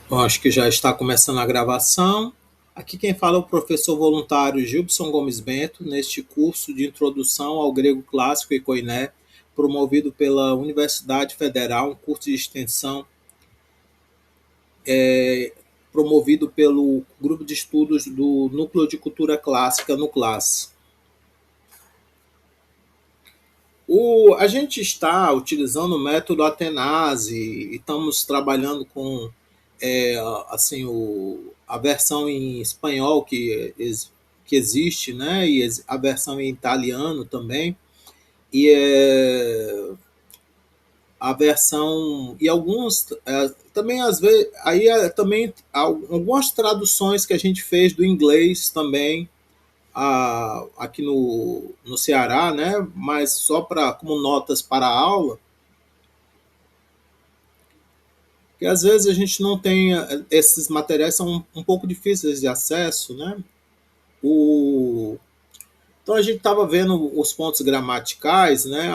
Bom, acho que já está começando a gravação. Aqui quem fala é o professor voluntário Gilson Gomes Bento, neste curso de Introdução ao Grego Clássico e Koiné, promovido pela Universidade Federal, um curso de extensão promovido pelo Grupo de Estudos do Núcleo de Cultura Clássica, NUCLAS. A gente está utilizando o método Atenase e estamos trabalhando com é, assim a versão em espanhol que existe, né? E a versão em italiano também e a versão e alguns também às vezes aí também algumas traduções que a gente fez do inglês também aqui no Ceará, né? Mas só para como notas para a aula, que às vezes a gente não tem esses materiais são um pouco difíceis de acesso, né? O, então a gente estava vendo os pontos gramaticais, né?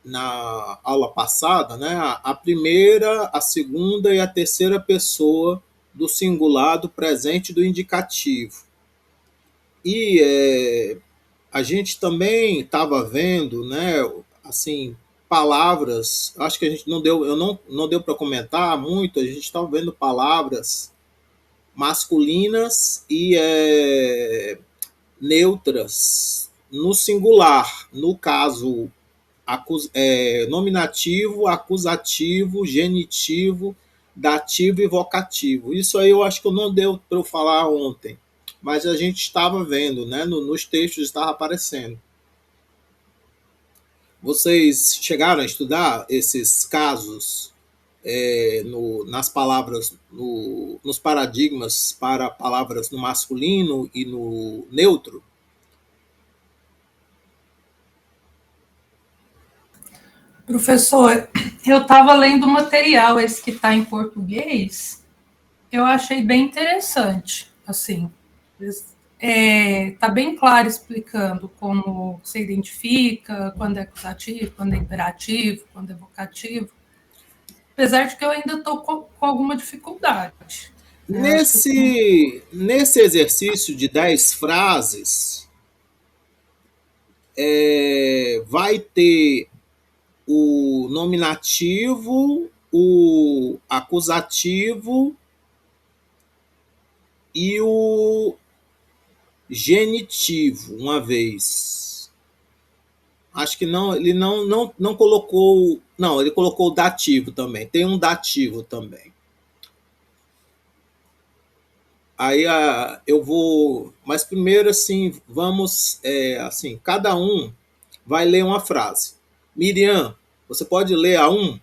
Na aula passada, né? A primeira, a segunda e a terceira pessoa do singular, do presente e do indicativo. E a gente também estava vendo, né, assim, palavras, acho que a gente não deu para comentar muito, a gente estava vendo palavras masculinas e neutras no singular, no caso nominativo, acusativo, genitivo, dativo e vocativo. Isso aí eu acho que não deu para eu falar ontem, mas a gente estava vendo, né? Nos textos estava aparecendo. Vocês chegaram a estudar esses casos nas palavras, nos paradigmas para palavras no masculino e no neutro? Professor, eu estava lendo o material, esse que está em português, eu achei bem interessante, assim, tá bem claro explicando como se identifica, quando é acusativo, quando é imperativo, quando é vocativo, apesar de que eu ainda estou com alguma dificuldade. Né? Acho que eu tenho... Nesse exercício de 10 frases, vai ter o nominativo, o acusativo e o genitivo, uma vez. Acho que não, ele não colocou. Não, ele colocou o dativo também. Tem um dativo também. Aí eu vou. Mas primeiro, assim, vamos. Assim, cada um vai ler uma frase. Miriam, você pode ler a um?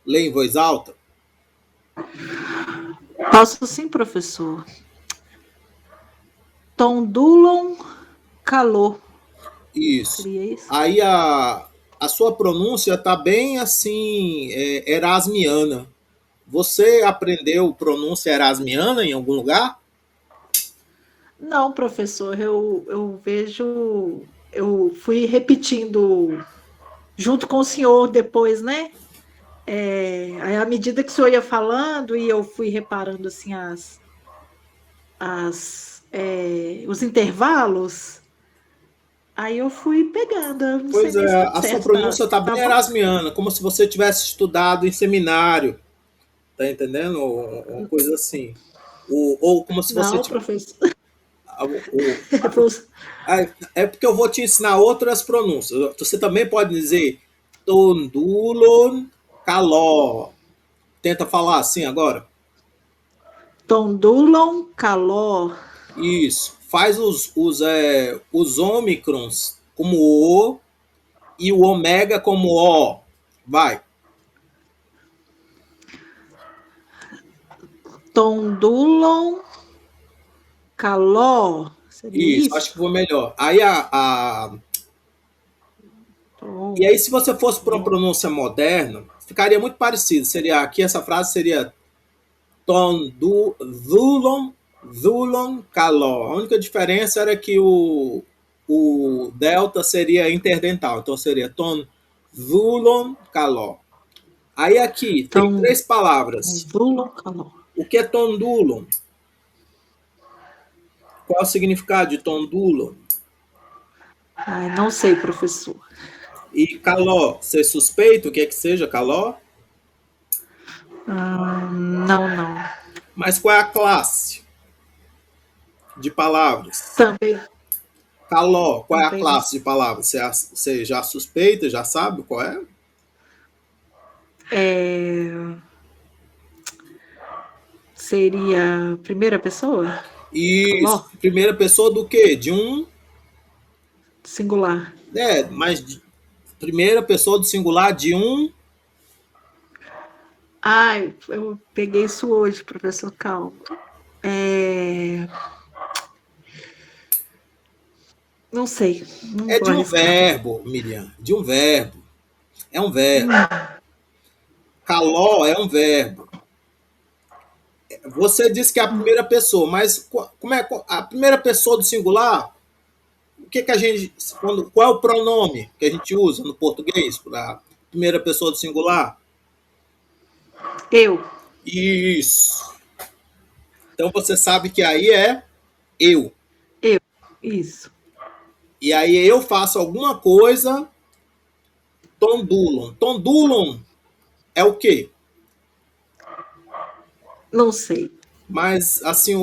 Ler em voz alta? Posso sim, professor. Tondulon calor. Isso. Seria isso? Aí a sua pronúncia tá bem assim, erasmiana. Você aprendeu pronúncia erasmiana em algum lugar? Não, professor, eu vejo. Eu fui repetindo junto com o senhor depois, né? Aí, à medida que o senhor ia falando e eu fui reparando assim os intervalos, aí eu fui pegando. Eu não sei Pois nem se é, está a sua certo, tá, pronúncia tá tá bem bom? erasmiana, como se você tivesse estudado em seminário, tá entendendo? Uma coisa assim. Ou como se você Não, tivesse. professor. O, é porque eu vou te ensinar outras pronúncias. Você também pode dizer tondulon caló. Tenta falar assim agora. Tondulon calor. Isso. Faz os ômicrons como O e o ômega como O. Vai. Tondulon calor. Seria Isso, acho que isso? foi melhor. Aí e Tom, aí, se você fosse para uma pronúncia moderna, ficaria muito parecido. Seria aqui essa frase seria ton du zulon calor. A única diferença era que o delta seria interdental, então seria ton zulon calor. Aí aqui tem Então, 3 palavras. Dulon, calor. O que é tondulon? Qual é o significado de tondulon? Ai, não sei, professor. E caló, você suspeita o que é que seja caló? Não, não. Mas qual é a classe de palavras? Também, Caló, qual é a também não classe sei. de palavras? Você já suspeita, já sabe qual é? Seria primeira pessoa? Isso. Calor? Primeira pessoa do quê? De um. Singular. Primeira pessoa do singular de um. Ai, eu peguei isso hoje, professor, calma. Não sei, não É vou de um arriscar. verbo, Miriam. De um verbo. É um verbo. Caló é um verbo. Você disse que é a primeira pessoa, mas como é a primeira pessoa do singular? O que a gente. Qual é o pronome que a gente usa no português para primeira pessoa do singular? Eu, Isso. Então você sabe que aí é eu. eu, isso. E aí eu faço alguma coisa, tondulon. Tondulon é o quê? Não sei. Mas assim,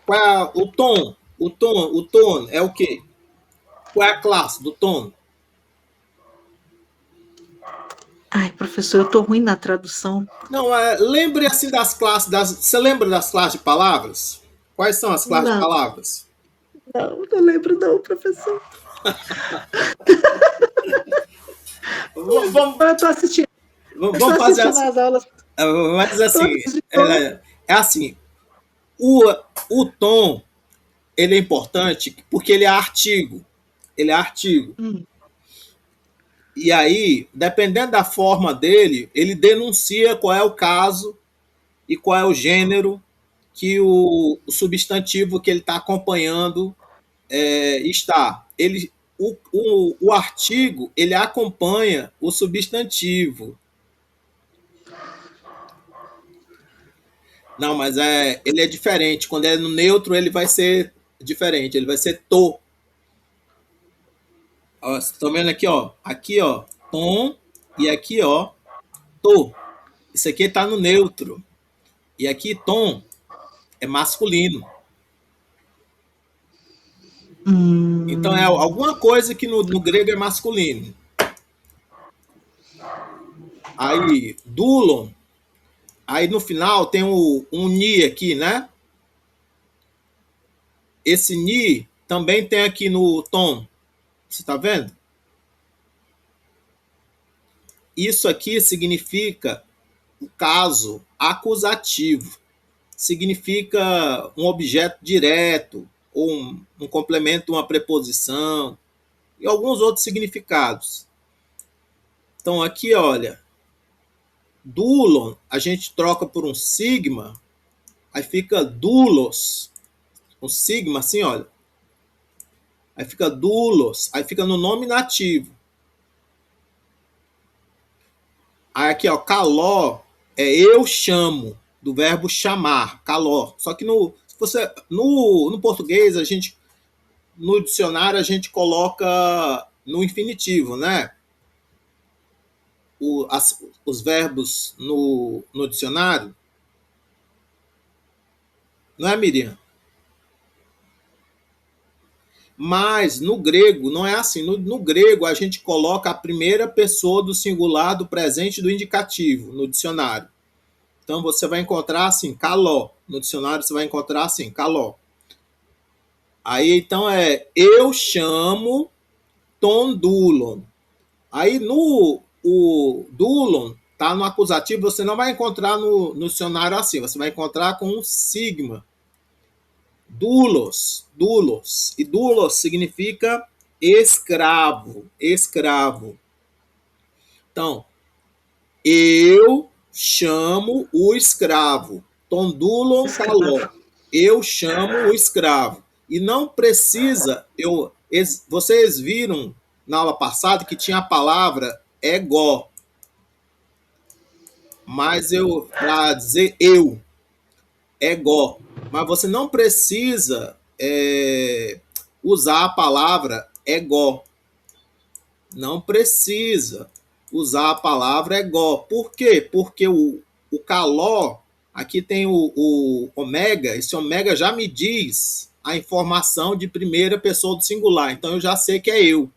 qual é o tom? O tom é o quê? Qual é a classe do tom? Ai, professor, eu tô ruim na tradução. Não, lembre assim das classes. Você lembra das classes de palavras? Quais são as classes de Não, palavras? não lembro não, professor. Vamos, Eu tô assistindo, vamos fazer assim. as aulas Mas assim, todas de novo. é assim, o, o tom ele é importante porque ele é artigo. Ele é artigo. Hum, E aí, dependendo da forma dele, ele denuncia qual é o caso e qual é o gênero que o substantivo que ele está acompanhando está. O artigo ele acompanha o substantivo. Não, mas ele é diferente. Quando é no neutro, ele vai ser diferente. Ele vai ser to. Ó, vocês estão vendo aqui, ó? Aqui, ó, tom. E aqui, ó, to. Isso aqui está no neutro. E aqui, tom é masculino. Então é alguma coisa que no grego é masculino. Aí, dulon. Aí no final tem um ni aqui, né? Esse ni também tem aqui no tom. Você está vendo? Isso aqui significa o caso acusativo. Significa um objeto direto, ou um complemento, uma preposição, e alguns outros significados. Então aqui, olha, dulon a gente troca por um sigma, aí fica dulos, um sigma assim, olha. Aí fica dulos, aí fica no nome nativo. Aí aqui, ó, caló é eu chamo, do verbo chamar, caló. Só que no português, no dicionário, a gente coloca no infinitivo, né? Os verbos no dicionário. Não é, Miriam? Mas no grego não é assim. No grego a gente coloca a primeira pessoa do singular do presente do indicativo no dicionário. Então você vai encontrar assim, caló. No dicionário você vai encontrar assim, caló. Aí então eu chamo tondulon. Aí o dulon tá no acusativo, você não vai encontrar no dicionário assim, você vai encontrar com um sigma. Dulos, dulos. E dulos significa escravo, escravo. Então, eu chamo o escravo. Tondulon caló. Eu chamo o escravo. E não precisa, vocês viram na aula passada que tinha a palavra egó. mas para dizer eu, ego. Mas você não precisa usar a palavra ego. Não precisa usar a palavra ego. Por quê? Porque o calor, aqui tem o ômega, esse ômega já me diz a informação de primeira pessoa do singular. Então eu já sei que é eu.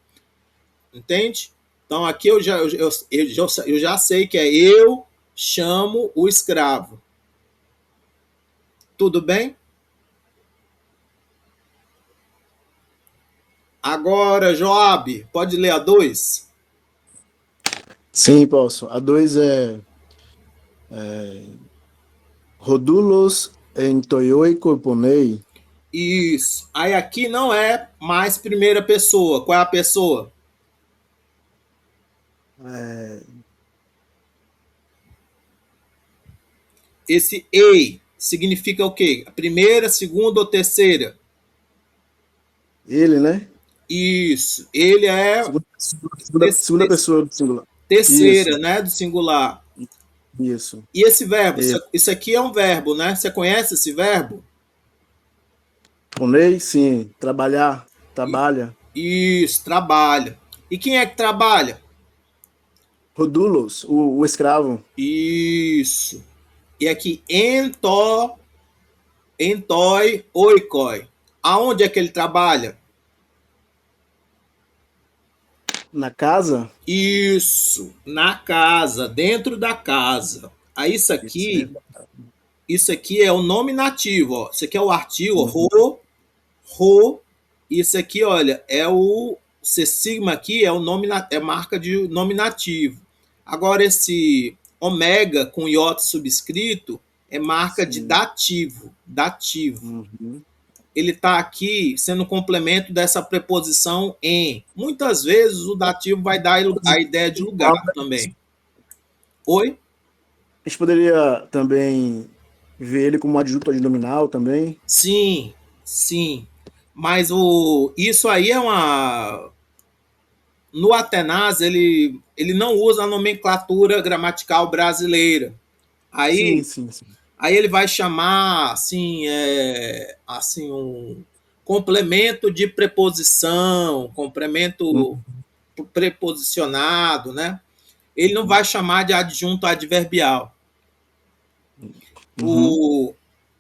Entende? Então aqui eu já sei que é eu chamo o escravo. Tudo bem? Agora, Joab, pode ler a 2? Sim, posso. A 2 é Rodulos entoioi corponei. Isso. Aí aqui não é mais primeira pessoa. Qual é a pessoa? Esse ei significa o quê? A primeira, segunda ou terceira? Ele, né? Isso. Ele é Segunda pessoa do singular. terceira, Isso. né? Do singular. Isso. E esse verbo? Isso. Isso aqui é um verbo, né? Você conhece esse verbo? Ponei, sim. Trabalhar. Trabalha. Isso, trabalha. E quem é que trabalha? Rodulos, o escravo. Isso. E aqui, entoi, oikoi. Aonde é que ele trabalha? Na casa? Isso, na casa, dentro da casa. Aí isso aqui é o nominativo, ó. Isso aqui é o artigo, ro. Isso aqui, olha, é o C sigma aqui é marca de nominativo. Agora esse ômega com iota subscrito é marca de dativo. Ele está aqui sendo um complemento dessa preposição em. Muitas vezes o dativo vai dar a ideia de lugar também. Oi? A gente poderia também ver ele como adjunto adnominal também? Sim. Mas isso aí é uma... No Atenas, ele não usa a nomenclatura gramatical brasileira. Aí Sim. Aí ele vai chamar assim, um complemento de preposição, complemento preposicionado, né? Ele não vai chamar de adjunto adverbial.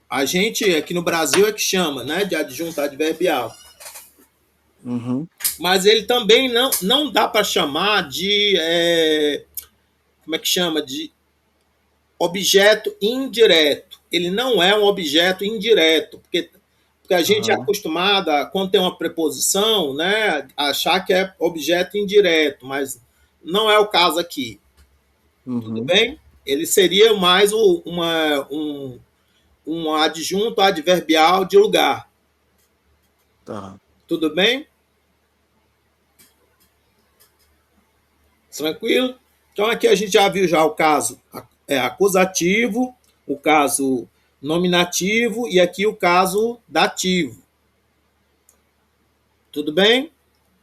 A gente aqui no Brasil é que chama, né, de adjunto adverbial. Mas ele também não dá para chamar de como é que chama? De objeto indireto. Ele não é um objeto indireto, porque a gente é acostumado, quando tem uma preposição, né, a achar que é objeto indireto, mas não é o caso aqui. Tudo bem? Ele seria mais um adjunto adverbial de lugar. Tá. Tudo bem? Tranquilo? Então aqui a gente já viu já o caso acusativo, o caso nominativo e aqui o caso dativo. Tudo bem?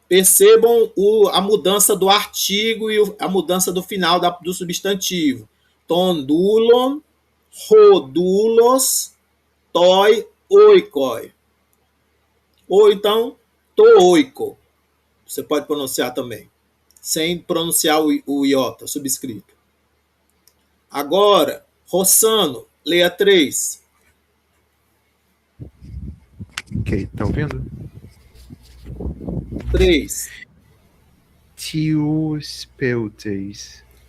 Percebam a mudança do artigo e a mudança do final do substantivo. Tondulon, rodulos, toi, oikoi. Ou então, tooiko. Você pode pronunciar também, sem pronunciar o iota subscrito. Agora, Rossano, leia 3. Ok, tá ouvindo? 3. Tiospeutes.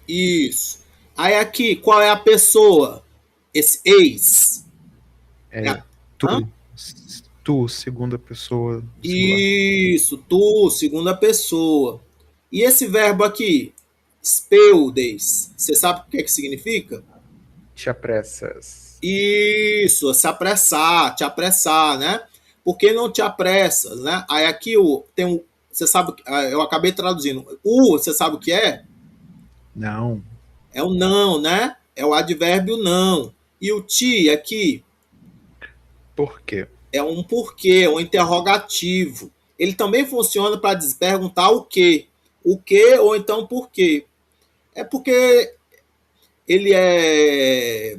Isso. Aí aqui, qual é a pessoa? Esse ex. Tu, segunda pessoa. Isso, tu, segunda pessoa. E esse verbo aqui, speudes, você sabe o que é que significa? Te apressas. Isso, se apressar, te apressar, né? Por que não te apressas, né? Aí aqui você sabe, eu acabei traduzindo. Você sabe o que é? Não. É o não, né? É o advérbio não. E o ti aqui? Por quê? É um porquê, um interrogativo. Ele também funciona para perguntar o quê. O quê ou então por quê. É porque ele é...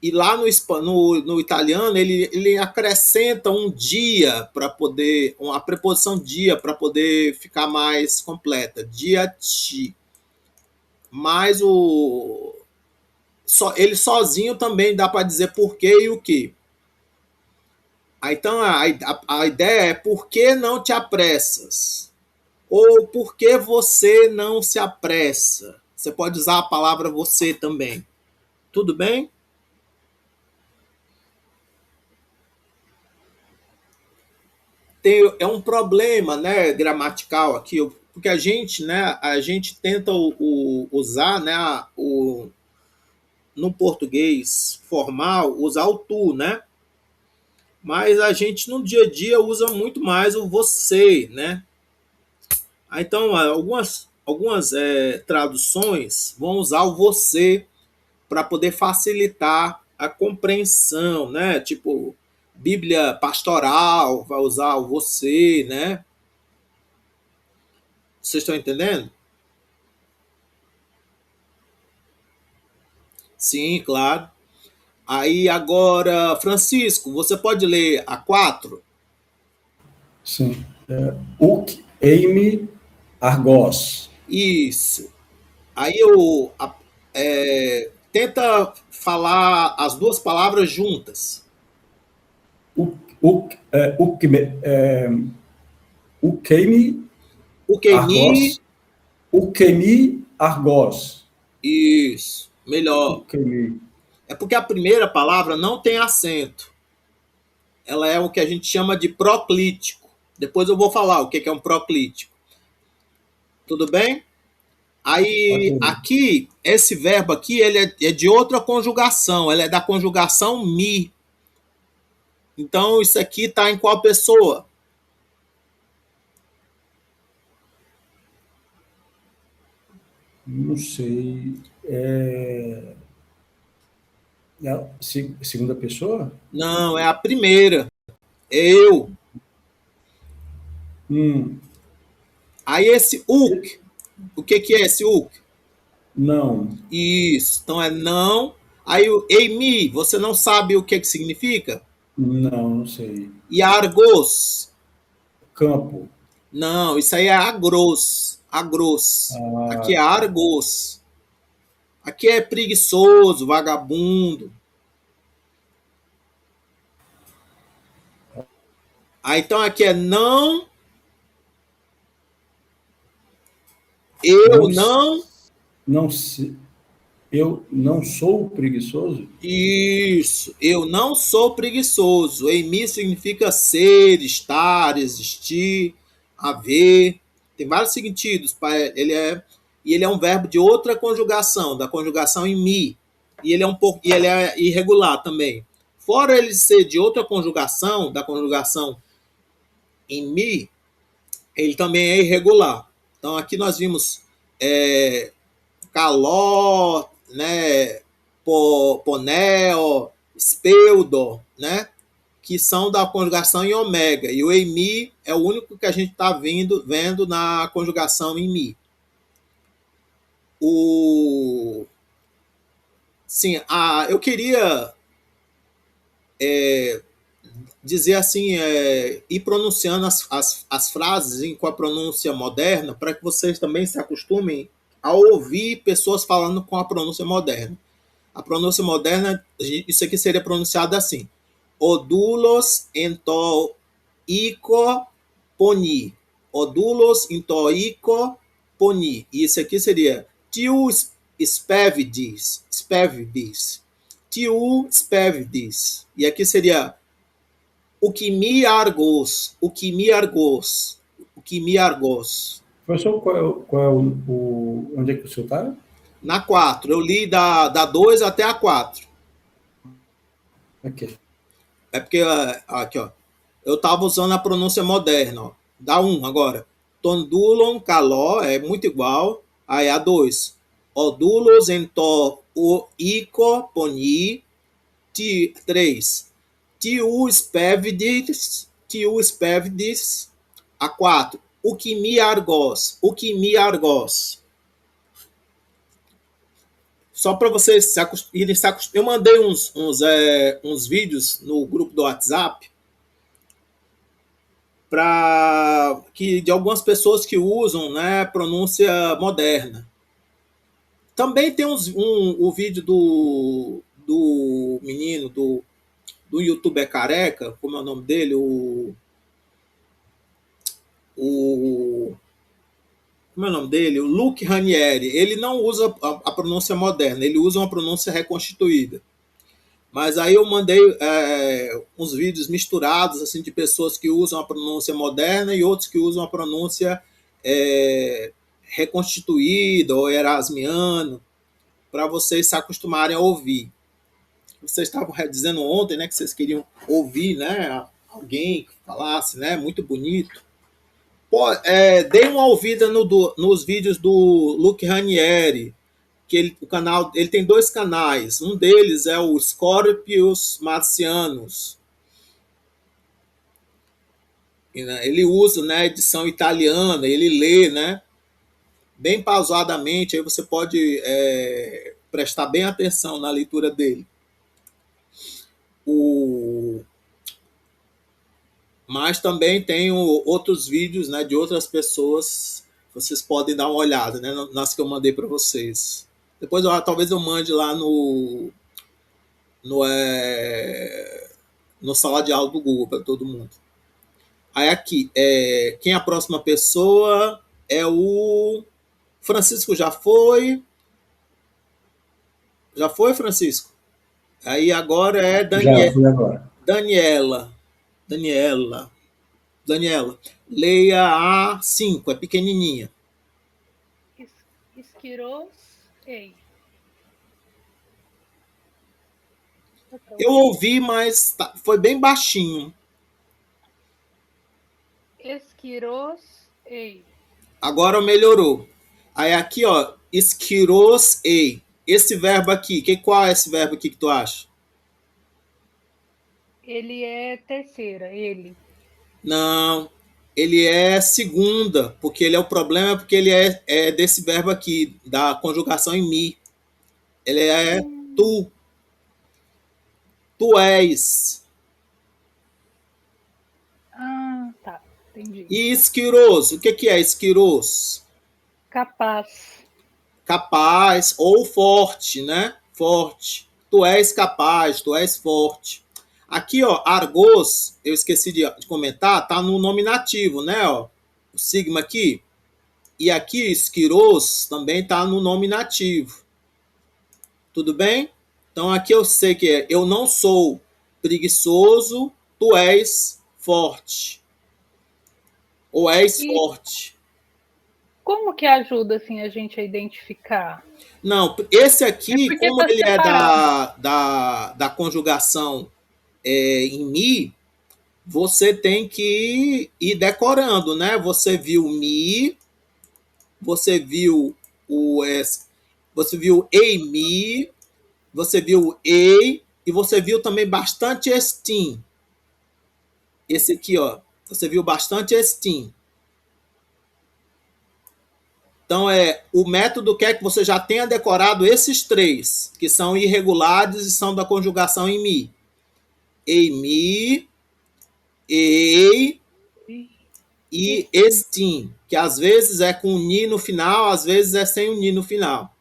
E lá no italiano, ele acrescenta um dia para poder... Uma preposição dia para poder ficar mais completa. Dia ti. Mas ele sozinho também dá para dizer por quê e o que. Então, a ideia é por que não te apressas? Ou por que você não se apressa? Você pode usar a palavra você também. Tudo bem? É um problema, né, gramatical aqui, porque a gente, né, a gente tenta usar, né, no português formal, usar o tu, né? Mas a gente no dia a dia usa muito mais o você, né? Então, algumas traduções vão usar o você para poder facilitar a compreensão, né? Tipo, Bíblia pastoral vai usar o você, né? Vocês estão entendendo? Sim, claro. Aí agora, Francisco, você pode ler a 4? Sim. Uc, eime, argos. Isso. Aí tenta falar as duas palavras juntas. Uqueime, Ukemi. argos. Uquemi, argos. Isso. Melhor. Uquemi. É porque a primeira palavra não tem acento. Ela é o que a gente chama de proclítico. Depois eu vou falar o que é um proclítico. Tudo bem? Aí, aqui, esse verbo aqui, ele é de outra conjugação. Ele é da conjugação mi. Então, isso aqui está em qual pessoa? Não sei. Segunda pessoa? Não, é a primeira. Eu. Aí esse uk. O que é esse uk? Não. Isso. Então é não. Aí o eimi, você não sabe o que significa? Não sei. E argos? Campo. Não, isso aí é agros. Agros. Aqui é argos. Aqui é preguiçoso, vagabundo. Aí então aqui é não. Eu não. Eu não sou preguiçoso? Isso. Eu não sou preguiçoso. Eimi significa ser, estar, existir, haver. Tem vários sentidos. Ele é um verbo de outra conjugação, da conjugação em mi. E ele é irregular também. Fora ele ser de outra conjugação, da conjugação em mi, ele também é irregular. Então aqui nós vimos caló, né, poneo, espeudo, né, que são da conjugação em ômega. E o eimi é o único que a gente está vendo na conjugação em mi. Sim, eu queria dizer assim, ir pronunciando as frases com a pronúncia moderna, para que vocês também se acostumem a ouvir pessoas falando com a pronúncia moderna. A pronúncia moderna, isso aqui seria pronunciado assim: odulos ento ico poni. Odulos ento ico poni. E isso aqui seria tiu spevidis. Tiu spevidis. E aqui seria o que me argos. Professor, onde é que o senhor está? Na 4. Eu li da 2 até a 4. Aqui. É porque, aqui, ó, eu estava usando a pronúncia moderna. Ó. Da 1 agora. Tondulon, caló, é muito igual. Aí a 2. Odulos, ento, o ico, poni. 3. Tiu spevidis. A 4. O que me argos. só para vocês irem se acostumando. Eu mandei uns vídeos no grupo do WhatsApp de algumas pessoas que usam, né, pronúncia moderna. Também tem o vídeo do menino, do youtuber careca, como é o nome dele? Como é o nome dele? O Luke Ranieri. Ele não usa a pronúncia moderna, ele usa uma pronúncia reconstituída. Mas aí eu mandei uns vídeos misturados assim, de pessoas que usam a pronúncia moderna e outros que usam a pronúncia reconstituída ou erasmiano, para vocês se acostumarem a ouvir. Vocês estavam dizendo ontem, né, que vocês queriam ouvir, né, alguém que falasse, né, muito bonito. Pô, dei uma ouvida nos vídeos do Luke Ranieri, que o canal, ele tem 2 canais. Um deles é o Scorpius Marcianos. E, né, ele usa, né, edição italiana, ele lê, né, bem pausadamente. Aí você pode prestar bem atenção na leitura dele. Mas também tem outros vídeos, né, de outras pessoas. Vocês podem dar uma olhada, né, nas que eu mandei para vocês. Depois talvez eu mande lá no sala de aula do Google para todo mundo. Aí aqui, quem é a próxima pessoa? É o Francisco. Já foi, Francisco? Aí agora é Já fui agora. Daniela, leia a 5, é pequenininha. Esquirosei. Eu ouvi, mas foi bem baixinho. Esquirosei. Agora melhorou. Aí aqui, ó, esquirosei. Esse verbo aqui, qual é esse verbo aqui que tu acha? Ele é terceira, ele. Não, ele é segunda, porque ele é o problema, porque ele é desse verbo aqui, da conjugação em mi. Ele é tu. Tu és. Ah, tá. Entendi. E esquiroso, o que é esquiroso? Capaz. Capaz ou forte, né? Forte. Tu és capaz, tu és forte. Aqui, ó, argos, eu esqueci de comentar, tá no nominativo, né? Ó, o sigma aqui. E aqui, esquiros, também tá no nominativo. Tudo bem? Então aqui eu sei que eu não sou preguiçoso, tu és forte. Ou és forte. Como que ajuda assim, a gente a identificar? Não, esse aqui, como ele separado. é da conjugação em mi, você tem que ir decorando, né? Você viu mi, você viu você viu ei mi, você viu ei, e você viu também bastante estim. Esse aqui, ó, você viu bastante estim. Então, o método quer que você já tenha decorado esses 3, que são irregulares e são da conjugação em mi. Ei, mi, ei e estim, que às vezes é com ni no final, às vezes é sem o ni no final.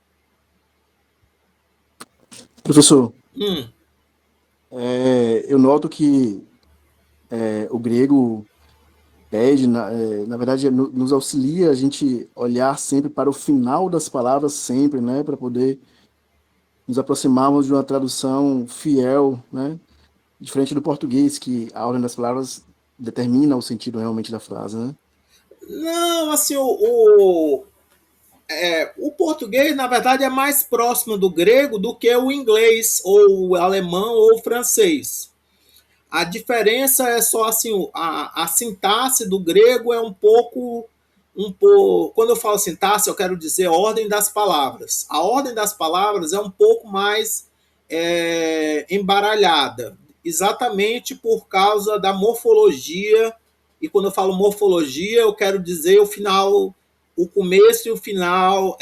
Professor, eu noto que o grego pede, na verdade, nos auxilia a gente olhar sempre para o final das palavras, sempre, né, para poder nos aproximarmos de uma tradução fiel, né, diferente do português, que a ordem das palavras determina o sentido realmente da frase, né? Não, assim, o português, na verdade, é mais próximo do grego do que o inglês, ou o alemão, ou o francês. A diferença é só assim, a sintaxe do grego é um pouco. Quando eu falo sintaxe, eu quero dizer a ordem das palavras. A ordem das palavras é um pouco mais embaralhada, exatamente por causa da morfologia. E quando eu falo morfologia, eu quero dizer o o começo e o final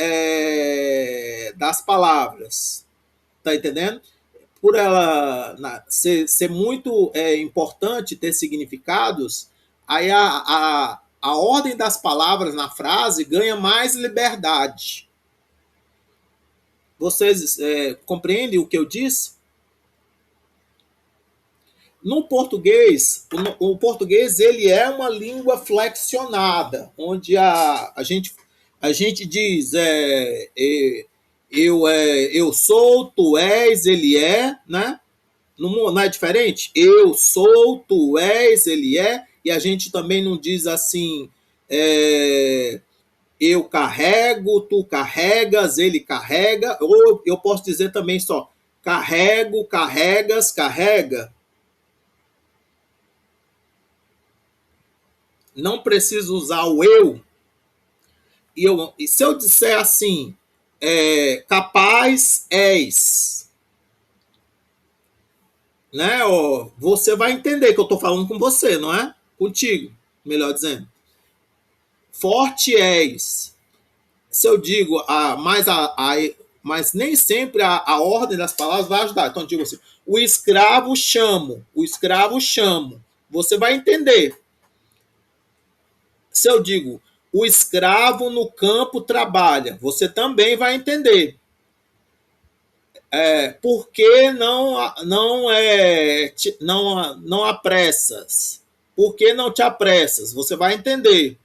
das palavras. Tá entendendo? Por ela ser muito importante ter significados, aí a ordem das palavras na frase ganha mais liberdade. Vocês compreendem o que eu disse? No português, o português ele é uma língua flexionada, onde a gente diz eu sou, tu és, ele é, né? Não é diferente? Eu sou, tu és, ele é, e a gente também não diz assim, eu carrego, tu carregas, ele carrega, ou eu posso dizer também só carrego, carregas, carrega. Não preciso usar o eu. E se eu disser assim, capaz és, né? Você vai entender que eu estou falando com você, não é? Contigo, melhor dizendo. Forte és. Se eu digo, mas nem sempre a ordem das palavras vai ajudar. Então eu digo assim, o escravo chamo, o escravo chamo. Você vai entender. Se eu digo, o escravo no campo trabalha, você também vai entender. Por que não apressas? Por que não te apressas? Você vai entender.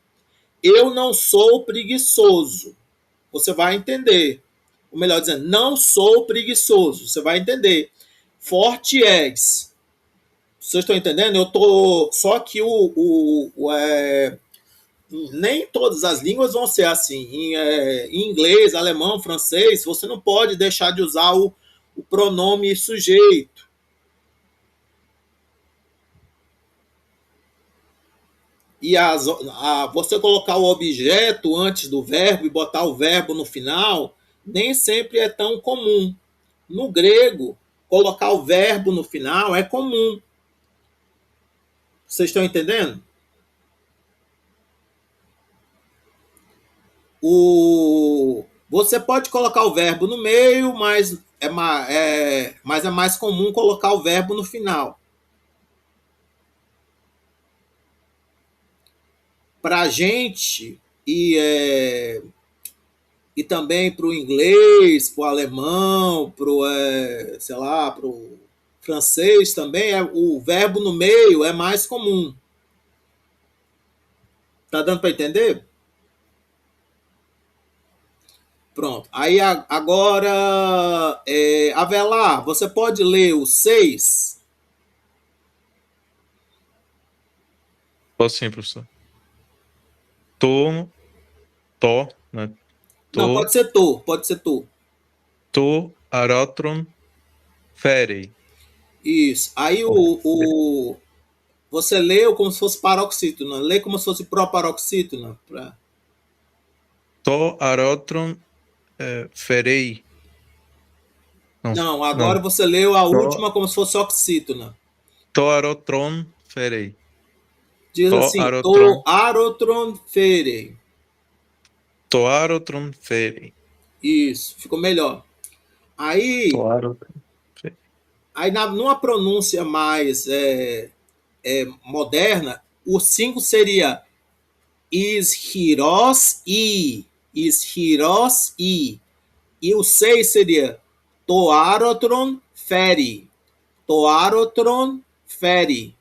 Eu não sou preguiçoso. Você vai entender. Ou melhor dizendo, não sou preguiçoso. Você vai entender. Forte és. Vocês estão entendendo? Eu tô só que nem todas as línguas vão ser assim. Em inglês, alemão, francês, você não pode deixar de usar o pronome sujeito. E você colocar o objeto antes do verbo e botar o verbo no final, nem sempre é tão comum. No grego, colocar o verbo no final é comum. Vocês estão entendendo? Você pode colocar o verbo no meio, mas é mais comum colocar o verbo no final. Para a gente, e também para o inglês, para o alemão, para o francês também, o verbo no meio é mais comum. Tá dando para entender? Pronto. Aí agora, Avelar, você pode ler o 6? Posso sim, professor. Né? Não, pode ser tu. To arotron ferei. Isso. Aí você leu como se fosse paroxítona. Lê como se fosse proparoxítona. To arotron ferei. Não, agora não. Você leu a última como se fosse oxítona. To arotron ferei. Diz assim, to arotron ferei. To arotron ferei. Isso, ficou melhor. Aí, numa pronúncia mais moderna, o 5 seria ishiros i. E o 6 seria toarotron feri. Toarotron feri.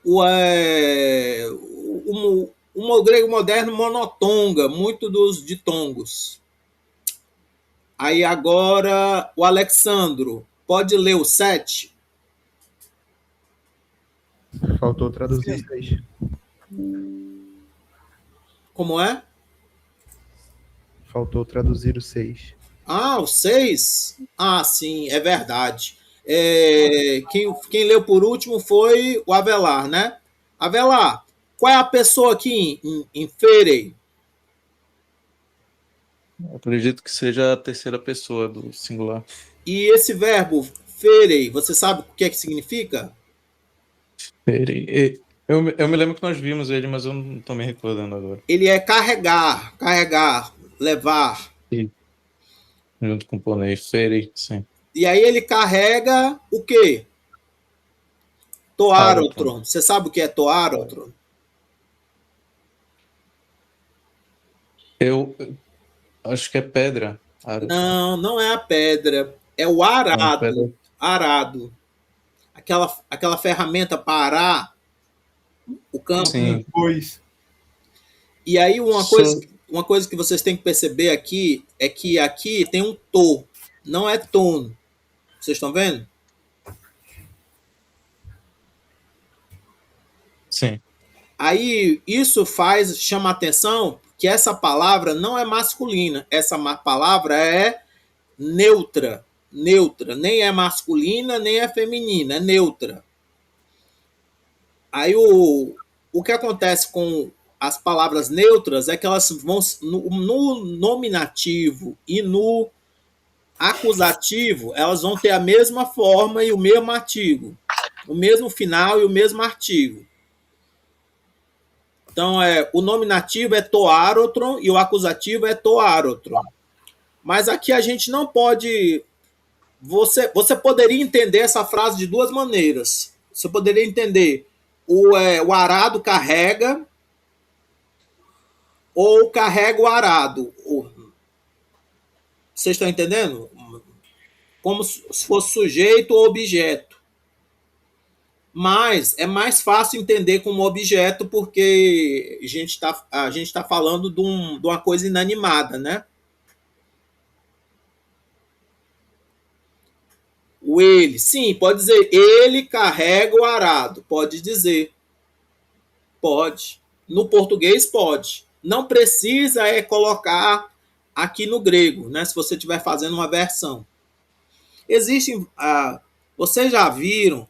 O grego moderno monotonga, muito dos ditongos. Aí agora o Alexandro, pode ler o 7? Faltou traduzir 6. Como é? Faltou traduzir o 6. Ah, o 6? Ah, sim, é verdade. Quem leu por último foi o Avelar, né? Avelar, qual é a pessoa aqui em Ferei? Acredito que seja a terceira pessoa do singular. E esse verbo Ferei, você sabe o que é que significa? Ferei. Eu me lembro que nós vimos ele, mas eu não tô me recordando agora. Ele é carregar, levar. E, junto com o ponês, ferei, sim. E aí ele carrega o quê? Toarotron. Você sabe o que é toarotron? Eu acho que é pedra. Não, não é a pedra. É o arado. Arado. Aquela ferramenta para arar o campo. Sim. Pois. E aí uma coisa que vocês têm que perceber aqui é que aqui tem um to, não é tono. Vocês estão vendo? Sim. Aí isso chama a atenção que essa palavra não é masculina. Essa palavra é neutra. Neutra. Nem é masculina, nem é feminina. É neutra. Aí o que acontece com as palavras neutras é que elas vão no nominativo e no acusativo, elas vão ter a mesma forma e o mesmo artigo. O mesmo final e o mesmo artigo. Então, o nominativo é toarotron e o acusativo é toarotron. Mas aqui a gente não pode... Você poderia entender essa frase de duas maneiras. Você poderia entender o arado carrega ou carrega o arado. Vocês estão entendendo? Como se fosse sujeito ou objeto. Mas é mais fácil entender como objeto porque a gente tá falando de uma coisa inanimada, né? O ele, sim, pode dizer ele carrega o arado, pode dizer. Pode. No português pode. Não precisa colocar aqui no grego, né? Se você estiver fazendo uma versão. Existem, vocês já viram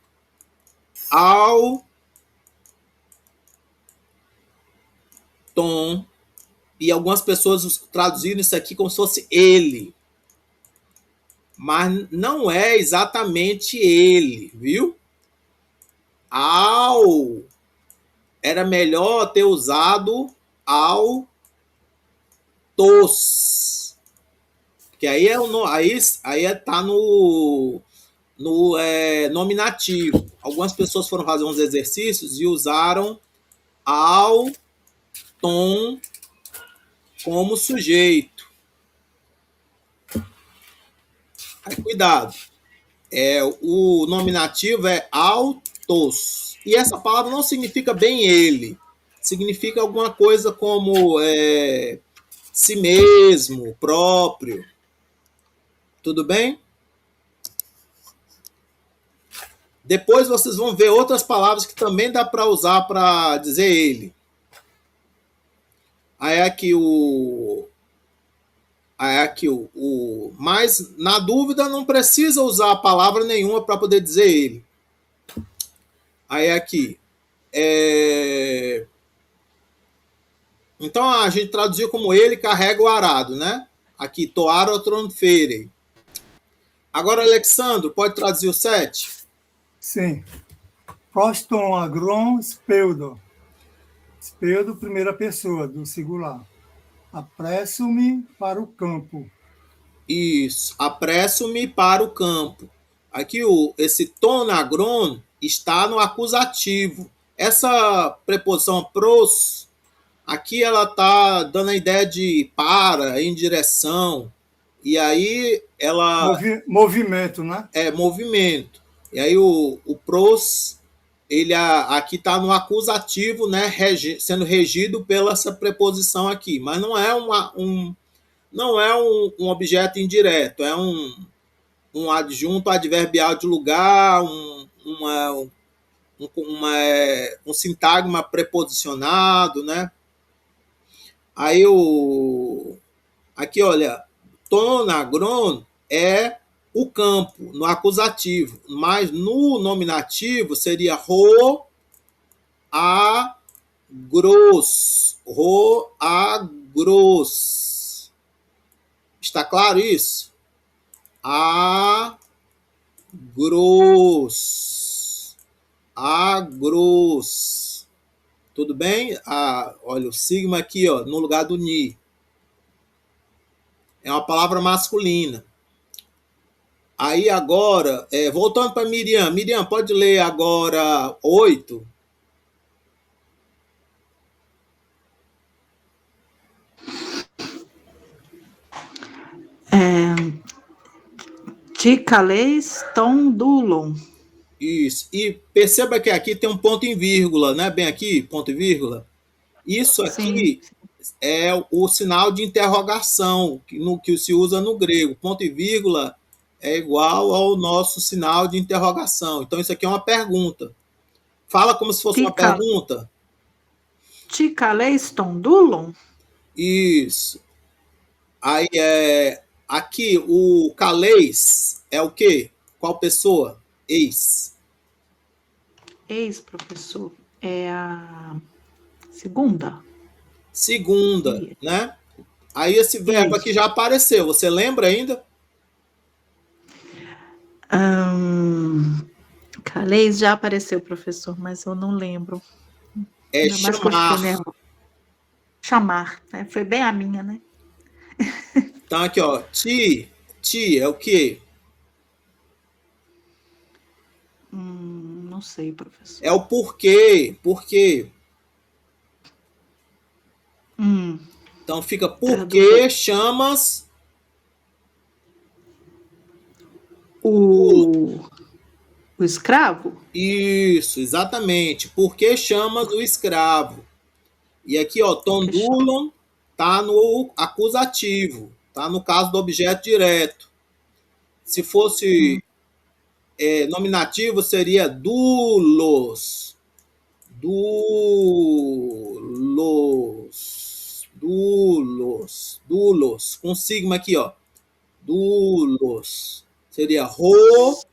ao tom, e algumas pessoas traduziram isso aqui como se fosse ele. Mas não é exatamente ele, viu? Ao era melhor ter usado ao tos. Que aí tá no nominativo. Algumas pessoas foram fazer uns exercícios e usaram ao tom como sujeito. Aí, cuidado. O nominativo é autos. E essa palavra não significa bem ele. Significa alguma coisa como si mesmo, próprio. Tudo bem? Depois vocês vão ver outras palavras que também dá para usar para dizer ele. Aí aqui mas na dúvida não precisa usar palavra nenhuma para poder dizer ele. Aí aqui então a gente traduziu como ele carrega o arado, né? Aqui toarotron ferei. Agora, Alexandro, pode traduzir o 7? Sim. Proston agron speudo. Speudo, primeira pessoa, do singular. Apresso-me para o campo. Isso. Apresso-me para o campo. Aqui esse tonagron está no acusativo. Essa preposição pros, aqui ela está dando a ideia de para, em direção. E aí ela... Movimento, né? Movimento. E aí o pros, ele aqui está no acusativo, né? Sendo regido pela essa preposição aqui. Mas não é um objeto indireto. É um adjunto adverbial de lugar, um sintagma preposicionado, né? Aí aqui, olha, tonagron é o campo, no acusativo, mas no nominativo seria agros. Está claro isso? Agros. Tudo bem? Olha, o sigma aqui, ó, no lugar do ni. É uma palavra masculina. Aí agora, voltando para Miriam. Miriam, pode ler agora 8. Ticaleis tondulon. Isso. E perceba que aqui tem um ponto em vírgula, né? Bem aqui, ponto e vírgula. Isso aqui é o sinal de interrogação que se usa no grego. Ponto e vírgula é igual ao nosso sinal de interrogação. Então, isso aqui é uma pergunta. Fala como se fosse uma pergunta. Ticaleis tondulon? Isso. Aí, aqui, o caleis é o quê? Qual pessoa? Ex. Ex, professor. É a segunda. Segunda, né? Aí esse verbo aqui já apareceu. Você lembra ainda? Caleis já apareceu, professor, mas eu não lembro. É chamar. Chamar, né? Foi bem a minha, né? Então aqui, ó, ti é o quê? Não sei, professor. É o porquê, Então fica porque chamas o escravo? Isso, exatamente. Porque chamas o escravo. E aqui, ó, tondulon tá no acusativo, tá no caso do objeto direto. Se fosse nominativo, seria dulos. Dulos. Com sigma aqui, ó. Dulos. Seria dulos.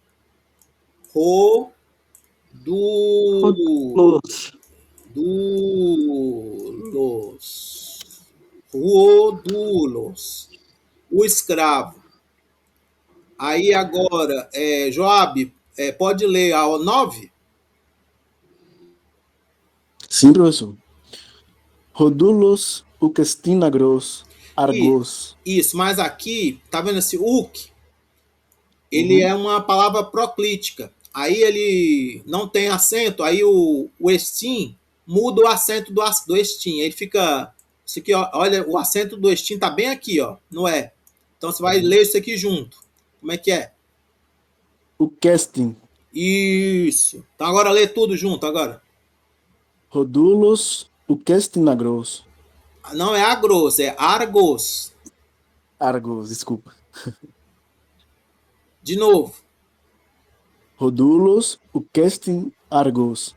Rodulos. O escravo. Aí agora, Joab, pode ler a 9? Sim, professor. Rodulos ucestinagros argos. Isso, mas aqui, tá vendo esse uk? Ele é uma palavra proclítica. Aí ele não tem acento, aí o estim muda o acento do estim. Ele fica. Isso aqui, ó, olha, o acento do estim tá bem aqui, ó, não é? Então você vai ler isso aqui junto. Como é que é? O casting. Isso. Então agora lê tudo junto agora. Rodulos ucestinagros. Não é agros, é argos. Argos, desculpa. De novo. Rodulos ucestin argos.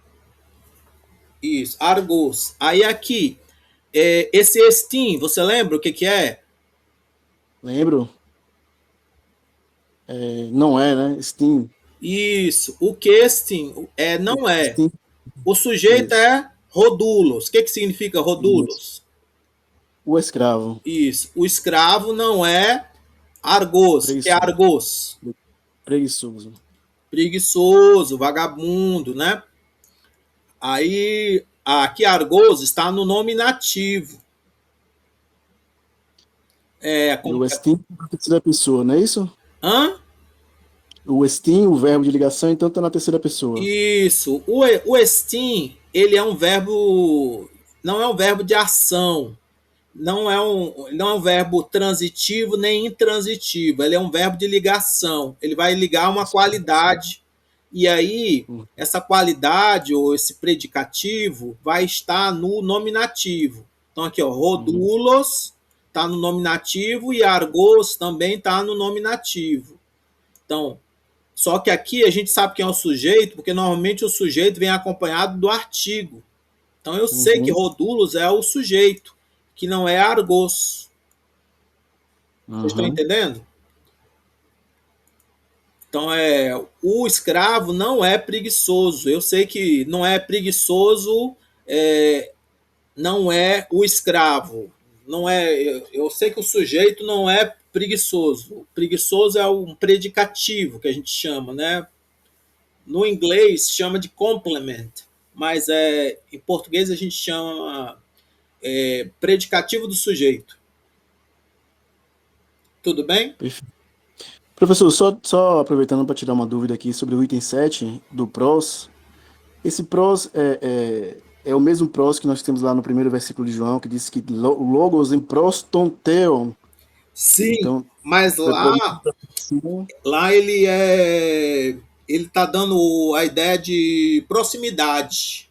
Isso, argos. Aí aqui, esse estim, você lembra o que é? Lembro? Não é, né? Steam. Isso. O questing não é. Steam. O sujeito é rodulos. O que significa rodulos? O escravo. Isso. O escravo não é argos. O que é argos? Preguiçoso. Preguiçoso, vagabundo, né? Aí, aqui argos está no nominativo. O estim na terceira pessoa, não é isso? Hã? O estim, o verbo de ligação, então está na terceira pessoa. Isso. O estim, ele é um verbo, não é um verbo de ação. Não é um verbo transitivo nem intransitivo. Ele é um verbo de ligação. Ele vai ligar uma qualidade. E aí, essa qualidade ou esse predicativo vai estar no nominativo. Então, aqui, ó, rodulos está no nominativo e argos também está no nominativo. Então, só que aqui a gente sabe quem é o sujeito, porque normalmente o sujeito vem acompanhado do artigo. Então, eu sei que rodulos é o sujeito, que não é argos. Vocês estão entendendo? Então, o escravo não é preguiçoso. Eu sei que não é preguiçoso, não é o escravo. Não é. Eu sei que o sujeito não é preguiçoso. O preguiçoso é um predicativo que a gente chama, né? No inglês chama de complement. mas em português a gente chama predicativo do sujeito. Tudo bem? Professor, só aproveitando para tirar uma dúvida aqui sobre o item 7 do prós. Esse prós é o mesmo prós que nós temos lá no primeiro versículo de João, que diz que o logos em proston theon. Sim, Então, mas lá ele está dando a ideia de proximidade.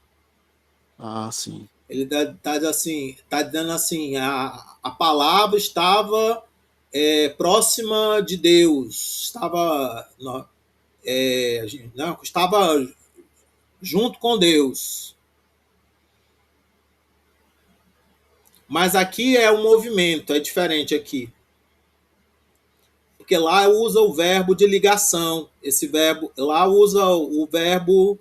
Ah, sim. Ele está dizendo assim, a palavra estava próxima de Deus, estava junto com Deus. Mas aqui é um movimento, é diferente aqui. Porque lá usa o verbo de ligação. Esse verbo, lá usa o verbo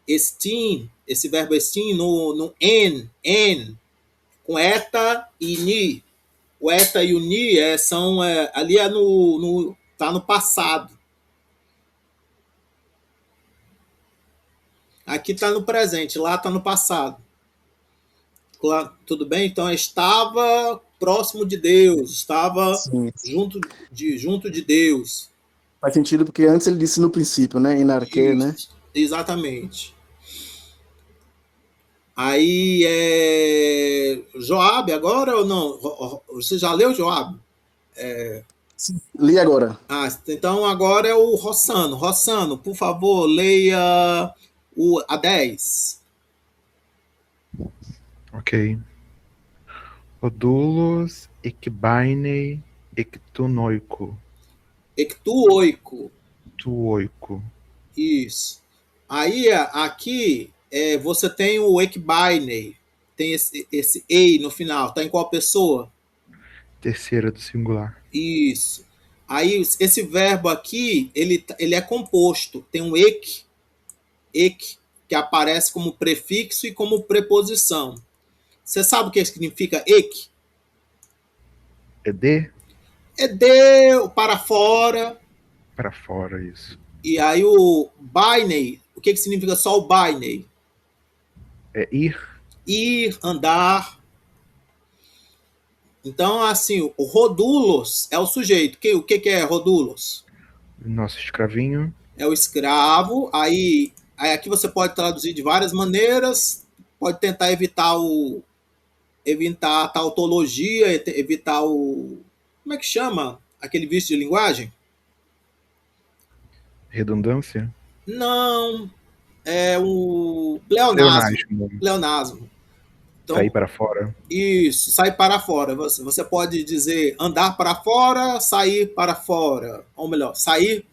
estim, esse verbo estim no en, com eta e ni. O eta e o ni ali tá no passado. Aqui está no presente, lá está no passado. Tudo bem? Então, estava próximo de Deus, estava junto de Deus. Faz sentido porque antes ele disse no princípio, né? Enarqué, né? Exatamente. Aí Joabe agora ou não? Você já leu Joabe? Li agora. Então agora é o Rossano. Rossano, por favor, leia a 10. Ok. Rodulos ekbainei ektunoiko. Ectuoico. Tuoiko. Isso. Aí aqui você tem o ekbainei. Tem esse ei no final. Está em qual pessoa? Terceira do singular. Isso. Aí esse verbo aqui, ele é composto. Tem um ek, que aparece como prefixo e como preposição. Você sabe o que significa ek? É de? É de, para fora. Para fora, isso. E aí o bainei, o que significa só o bainei? É ir. Ir, andar. Então, assim, o rodulos é o sujeito. O que é rodulos? Nosso escravinho. É o escravo. Aí aqui você pode traduzir de várias maneiras. Pode tentar evitar a tautologia, evitar o... Como é que chama aquele vício de linguagem? Redundância? Não. É o pleonasmo. Então, sair para fora. Isso, sair para fora. Você pode dizer andar para fora, sair para fora. Ou melhor, sair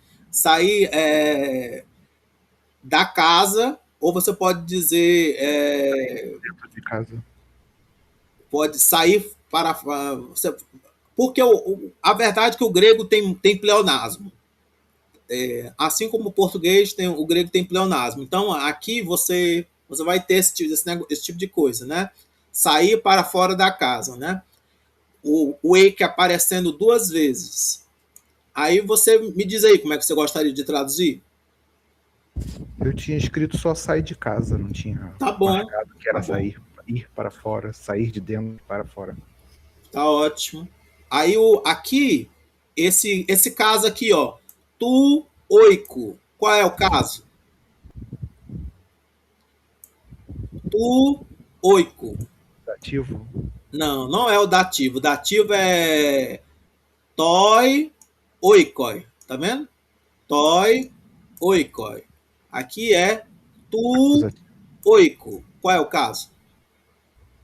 da casa, ou você pode dizer... dentro de casa. Pode sair para... Porque a verdade é que o grego tem pleonasmo. Assim como o português, o grego tem pleonasmo. Então, aqui você vai ter esse tipo de coisa, né? Sair para fora da casa, né? O ek aparecendo 2 vezes. Aí você me diz aí como é que você gostaria de traduzir? Eu tinha escrito só sair de casa, não tinha marcado que era sair, ir para fora, sair de dentro para fora. Tá ótimo. Aí aqui, esse caso aqui, ó, tu oico. Qual é o caso? Tu oico. Dativo? Não é o dativo. O dativo é toi oikoi. Tá vendo? Toi oikoi. Aqui é tu oico. Qual é o caso?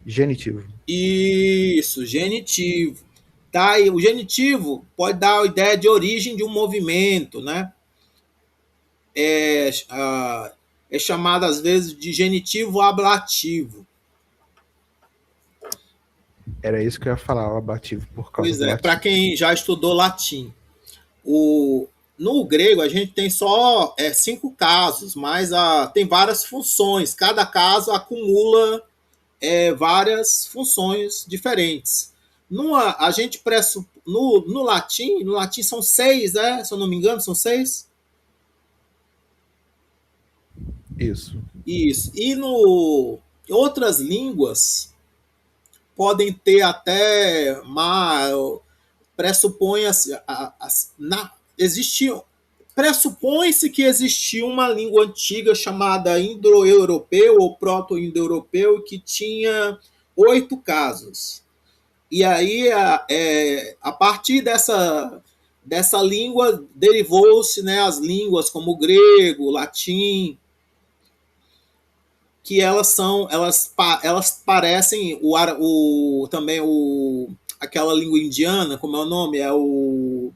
Genitivo. Isso, genitivo. Tá? E o genitivo pode dar a ideia de origem de um movimento, né? É chamado às vezes de genitivo ablativo. Era isso que eu ia falar, o ablativo por causa do latim. Para quem já estudou latim. No grego a gente tem só 5 casos, mas tem várias funções. Cada caso acumula várias funções diferentes. A gente no latim são 6, se eu não me engano, são 6. Isso. Isso. E outras línguas podem ter até pressupõe-se que existia uma língua antiga chamada indo-europeu ou proto-indo-europeu que tinha 8 casos. E aí, a partir dessa língua, derivou-se, né, as línguas como o grego, o latim, que elas parecem também aquela língua indiana, como é o nome? É o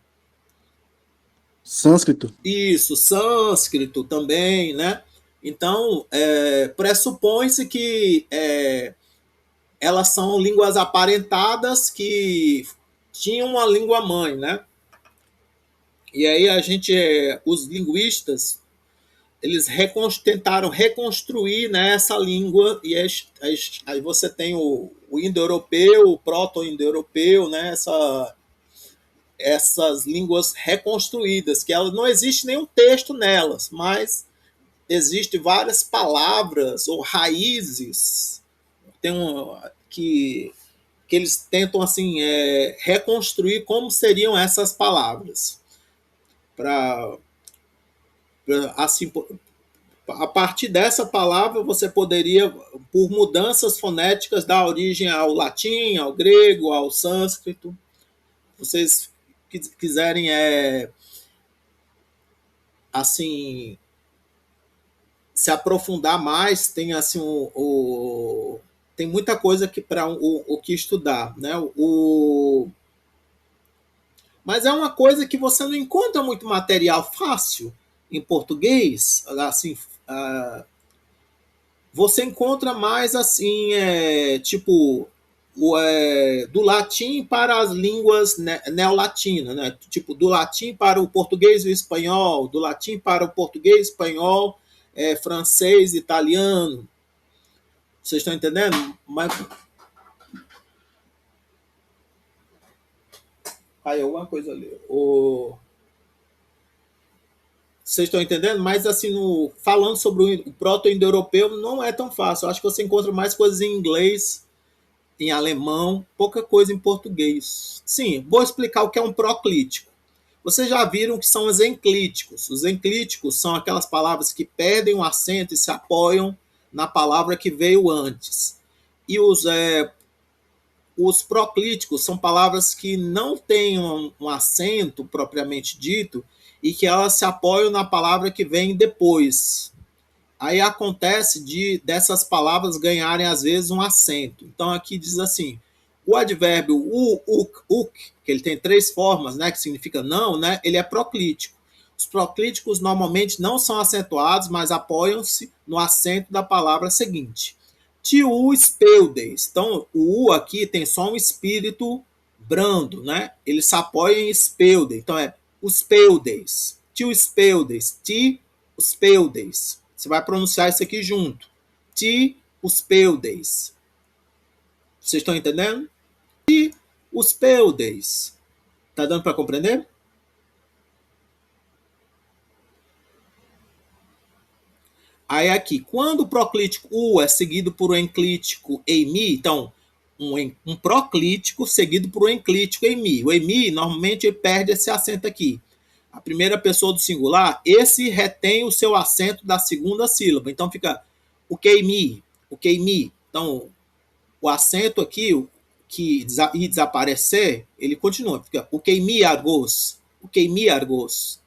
Sânscrito. Isso, sânscrito também, né? Então, pressupõe-se que elas são línguas aparentadas que tinham uma língua mãe, né? E aí os linguistas, eles tentaram reconstruir, né, essa língua, e aí você tem o indo-europeu, o proto-indo-europeu, né, essas línguas reconstruídas, que elas, não existe nenhum texto nelas, mas existem várias palavras ou raízes que eles tentam assim reconstruir como seriam essas palavras. Assim, a partir dessa palavra você poderia, por mudanças fonéticas, dar origem ao latim, ao grego, ao sânscrito. Vocês quiserem assim se aprofundar mais, tem assim tem muita coisa para o que estudar, né? Mas é uma coisa que você não encontra muito material fácil em português, assim, você encontra mais assim, tipo do latim para as línguas neolatinas, né? Tipo, do latim para o português e o espanhol, do latim para o português, espanhol, francês, italiano. Vocês estão entendendo? Mas aí alguma coisa ali. Vocês estão entendendo? Mas assim, falando sobre o proto-indo-europeu, não é tão fácil. Eu acho que você encontra mais coisas em inglês, em alemão, pouca coisa em português. Sim, vou explicar o que é um proclítico. Vocês já viram que são os enclíticos. Os enclíticos são aquelas palavras que perdem o acento e se apoiam na palavra que veio antes. E os proclíticos são palavras que não têm um acento propriamente dito e que elas se apoiam na palavra que vem depois. Aí acontece dessas palavras ganharem, às vezes, um acento. Então, aqui diz assim, o advérbio uk, que ele tem 3 formas, né, que significa não, né, ele é proclítico. Os proclíticos normalmente não são acentuados, mas apoiam-se no acento da palavra seguinte. Tiu speudes. Então, o U aqui tem só um espírito brando, né? Ele se apoia em speude. Então, os peudes. Tiu speudes. Ti os peudes. Você vai pronunciar isso aqui junto. Ti os peudes. Vocês estão entendendo? Ti os peudes. Tá dando para compreender? Aí aqui, quando o proclítico U é seguido por um enclítico EMI, então, um proclítico seguido por um enclítico EMI. O EMI, normalmente, ele perde esse acento aqui. A primeira pessoa do singular, esse retém o seu acento da segunda sílaba. Então, fica o QEMI, o QEMI. Então, o acento aqui, que ia desaparecer, ele continua. Fica o QEMI argos, o QEMI argos.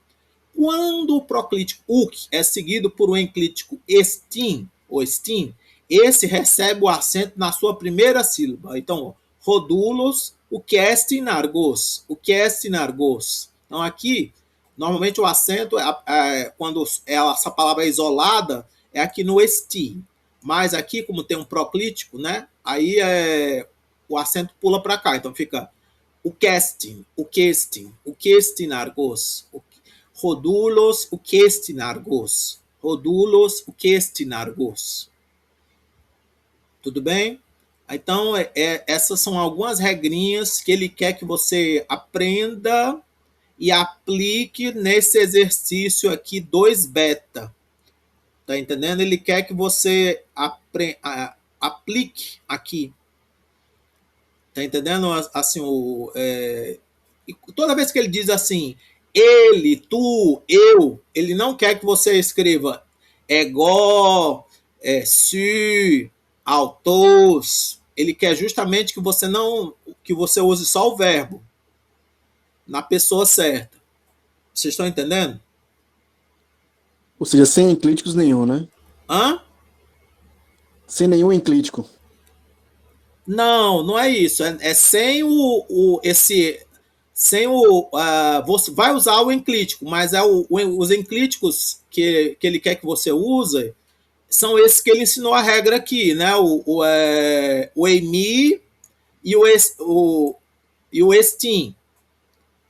Quando o proclítico uk é seguido por um enclítico estin, ou estin, esse recebe o acento na sua primeira sílaba. Então, rodulos, o que estin argos, o que estin argos. Então, aqui, normalmente o acento, quando essa palavra é isolada, é aqui no estin. Mas aqui, como tem um proclítico, né? Aí o acento pula para cá. Então, fica o questin, o questin argos, rodulos o questinargos. Rodulos o questinargos. Tudo bem? Então, essas são algumas regrinhas que ele quer que você aprenda e aplique nesse exercício aqui 2 beta. Tá entendendo? Ele quer que você aplique aqui. Tá entendendo? Assim, e toda vez que ele diz assim, ele, tu, eu, ele não quer que você escreva ego, se, autos. Ele quer justamente que você use só o verbo na pessoa certa. Vocês estão entendendo? Ou seja, sem enclíticos nenhum, né? Hã? Sem nenhum enclítico. Não, não é isso. É sem sem você vai usar o enclítico, mas os enclíticos que ele quer que você use são esses que ele ensinou a regra aqui, né? O EMI e o STEAM.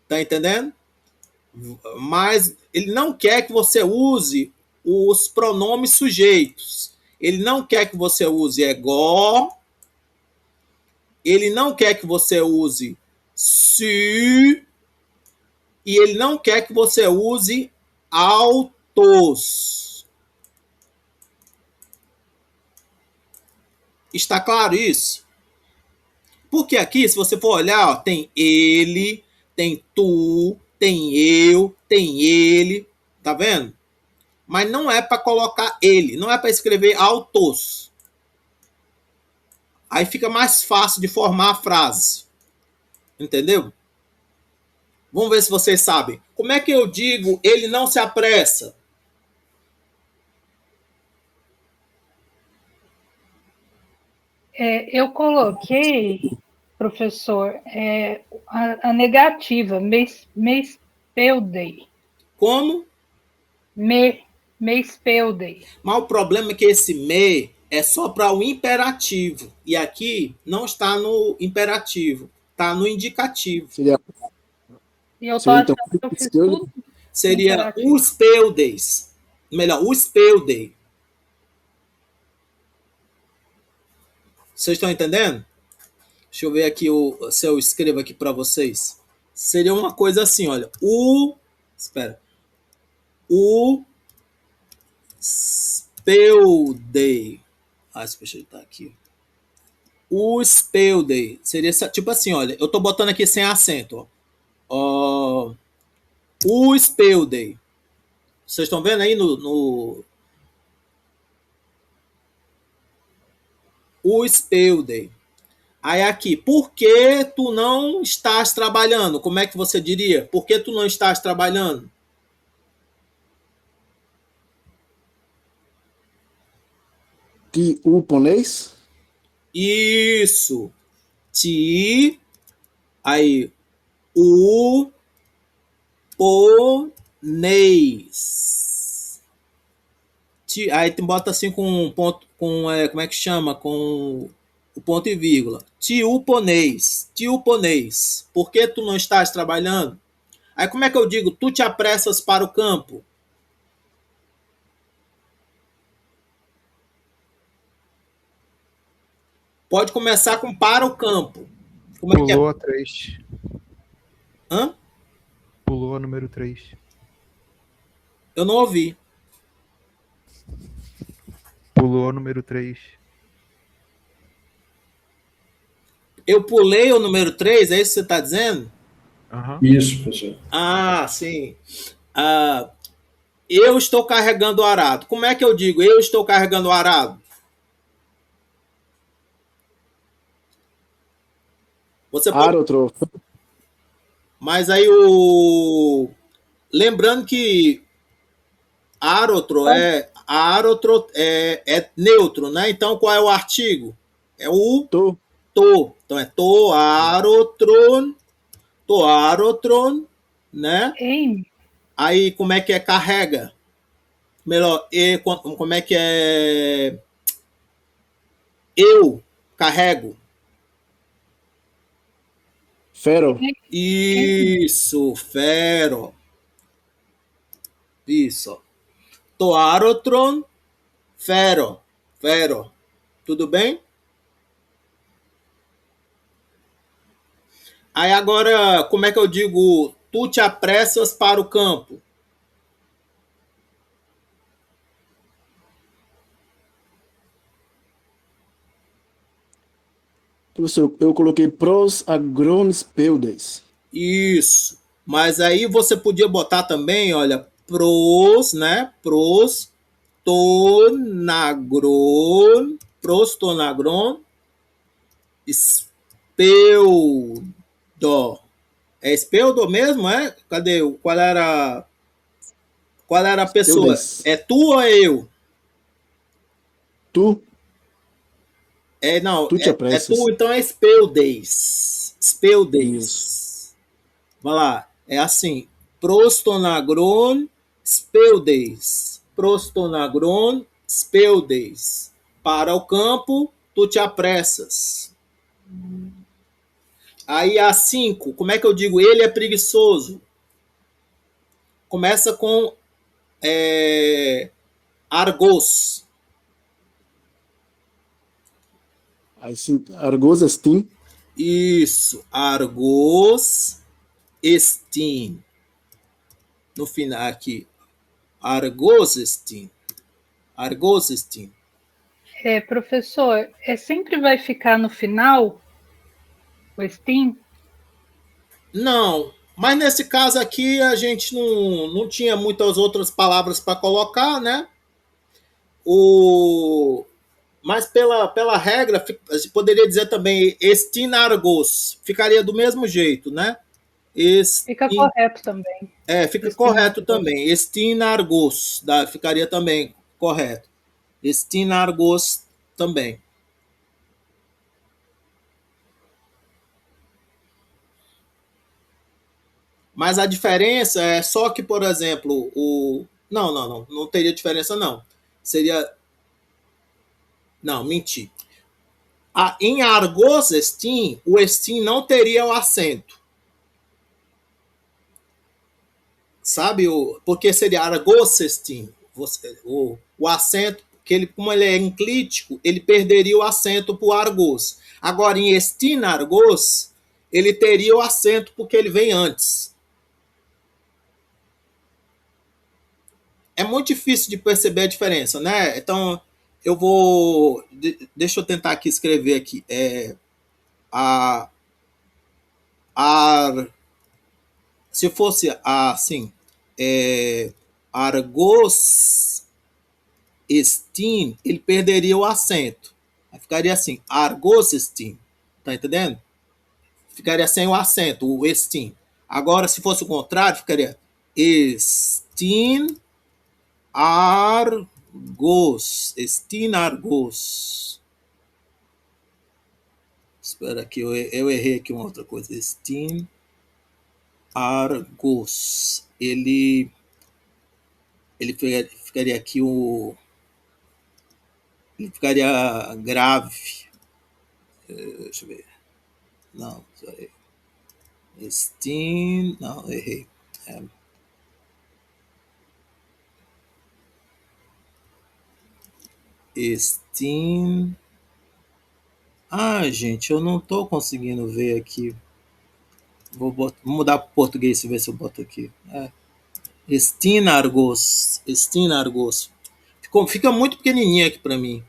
Tá entendendo? Mas ele não quer que você use os pronomes sujeitos. Ele não quer que você use ego. Ele não quer que você use se. E ele não quer que você use autos. Está claro isso? Porque aqui, se você for olhar, ó, tem ele, tem tu, tem eu, tem ele. Tá vendo? Mas não é para colocar ele. Não é para escrever autos. Aí fica mais fácil de formar a frase. Entendeu? Vamos ver se vocês sabem. Como é que eu digo ele não se apressa? Eu coloquei, professor, a negativa, meespelday. Como? Meespelday. Mas o problema é que esse me é só para o imperativo. E aqui não está no imperativo. Está no indicativo. E eu tô achando que eu fiz tudo. Seria os peudes. Melhor, os peudei. Vocês estão entendendo? Deixa eu ver aqui se eu escrevo aqui para vocês. Seria uma coisa assim, olha. Espera. O speldei. Deixa eu estar aqui. O speldei. Seria tipo assim, olha. Eu tô botando aqui sem acento, ó. O speldei. Vocês estão vendo aí no o speldei. Aí aqui, por que tu não estás trabalhando? Como é que você diria? Por que tu não estás trabalhando? Que o ponês? Isso. Aí, o ponês. Aí tu bota assim com um ponto, como é que chama? Com o ponto e vírgula. Tio ponês. Por que tu não estás trabalhando? Aí como é que eu digo? Tu te apressas para o campo? Pode começar com para o campo. Como é que é? Pulou a 3. Hã? Pulou a número 3. Eu não ouvi. Pulou a número 3. Eu pulei o número 3, é isso que você está dizendo? Uhum. Isso, professor. Sim. Eu estou carregando o arado. Como é que eu digo? Eu estou carregando o arado. Você pode... Arotro. Mas aí lembrando que arotro é neutro, né? Então qual é o artigo? É o to. Então é toarotron, né? Aí como é que é carrega? Melhor, como é que é? Eu carrego. Fero. Isso, fero. Isso. Toarotron, fero. Tudo bem? Aí agora, como é que eu digo? Tu te apressas para o campo. Professor, eu coloquei pros agrones peudes. Isso. Mas aí você podia botar também, olha, pros, né? Prostonagron, espeudo. É espeudo mesmo, é? Cadê? Qual era a pessoa? Peudes. É tu ou é eu? Tu Não, te é apressas. tu, então é espeudes. Isso. Vai lá, é assim, prostonagron, speudes. Prostonagron, speudes. Para o campo, tu te apressas. Aí a 5, como é que eu digo? Ele é preguiçoso. Começa com argos. Aí sim, argos estim. Isso, argos estim. No final aqui, argos estim. Argos estim. Professor, sempre vai ficar no final o Steam? Não, mas nesse caso aqui a gente não tinha muitas outras palavras para colocar, né? Mas pela regra, a gente poderia dizer também estinargos. Ficaria do mesmo jeito, né? Fica correto também. Fica correto também. Estinargos. Ficaria também correto. Estinargos também. Mas a diferença é só que, por exemplo, não teria diferença, não. Seria. Não, menti. Em argos estim, o estim não teria o acento. Sabe? Porque seria argos estim. O acento, como ele é enclítico, ele perderia o acento para o argos. Agora, em estim argos, ele teria o acento porque ele vem antes. É muito difícil de perceber a diferença, né? Então, eu vou... Deixa eu tentar aqui escrever aqui. Se fosse assim, argos estim, ele perderia o acento. Aí ficaria assim, argos estim. Tá entendendo? Ficaria sem o acento, o estim. Agora, se fosse o contrário, ficaria estim argos. Estinargos. Espera aqui, eu errei aqui uma outra coisa. Estinargos. Ele ficaria aqui ele ficaria grave. Deixa eu ver. Não, não, errei. Gente, eu não tô conseguindo ver aqui. Vou mudar para português e ver se eu boto aqui. Estinargos. Fica muito pequenininho aqui para mim.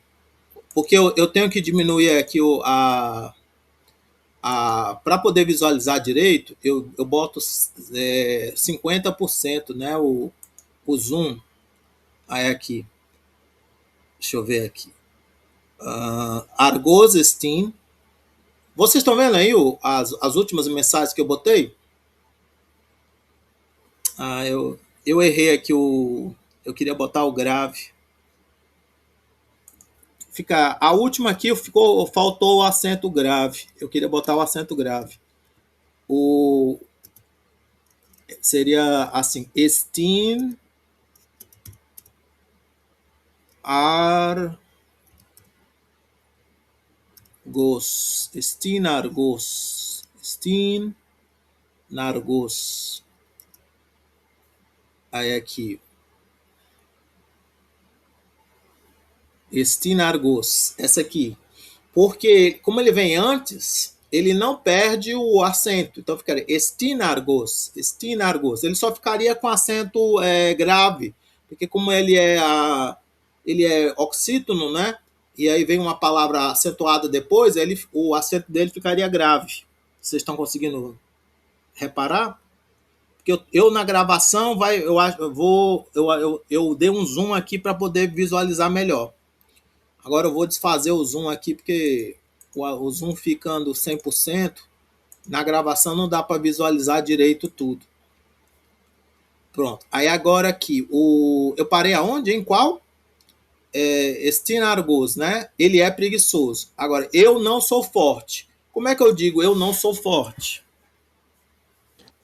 Porque eu tenho que diminuir aqui para poder visualizar direito, eu boto 50%, né? O zoom. Aí aqui. Deixa eu ver aqui. Argos Steam. Vocês estão vendo aí as últimas mensagens que eu botei? Eu errei aqui eu queria botar o grave. A última aqui faltou o acento grave. Eu queria botar o acento grave. Seria assim, Steam Argos. Estinargos. Aí aqui. Estinargos. Essa aqui. Porque, como ele vem antes, ele não perde o acento. Então ficaria estinargos. Ele só ficaria com acento grave. Porque como ele é oxítono, né? e aí vem uma palavra acentuada depois, o acento dele ficaria grave. Vocês estão conseguindo reparar? Porque eu na gravação eu dei um zoom aqui para poder visualizar melhor. Agora eu vou desfazer o zoom aqui, porque o zoom ficando 100%, na gravação não dá para visualizar direito tudo. Pronto. Aí agora aqui, eu parei aonde? Em qual? Estinargos, né? Ele é preguiçoso. Agora, eu não sou forte. Como é que eu digo eu não sou forte?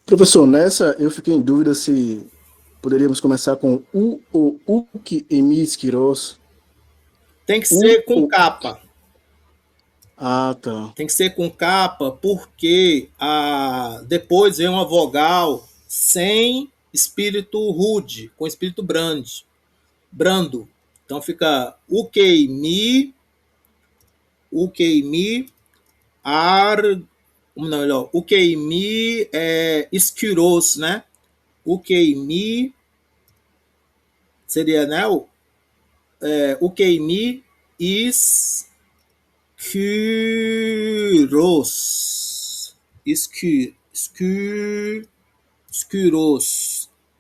Professor, nessa eu fiquei em dúvida se poderíamos começar com o ou o que emis quiros. Tem que ser com capa. Ah, tá. Tem que ser com capa, porque depois vem uma vogal sem espírito rude, com espírito brando. Então fica o que mi, não, melhor, o que mi esquiros, né? O que mi seria, né? O que mi escuros.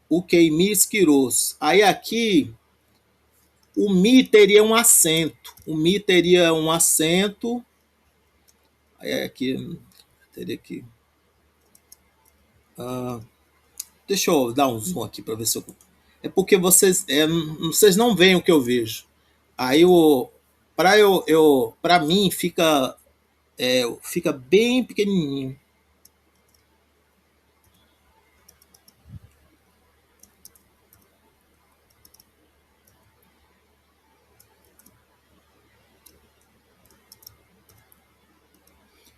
O que mi esquiros. Aí aqui o mi teria um acento. Aí aqui teria que. Deixa eu dar um zoom aqui para ver se eu. É porque vocês não veem o que eu vejo. Aí para mim fica bem pequenininho.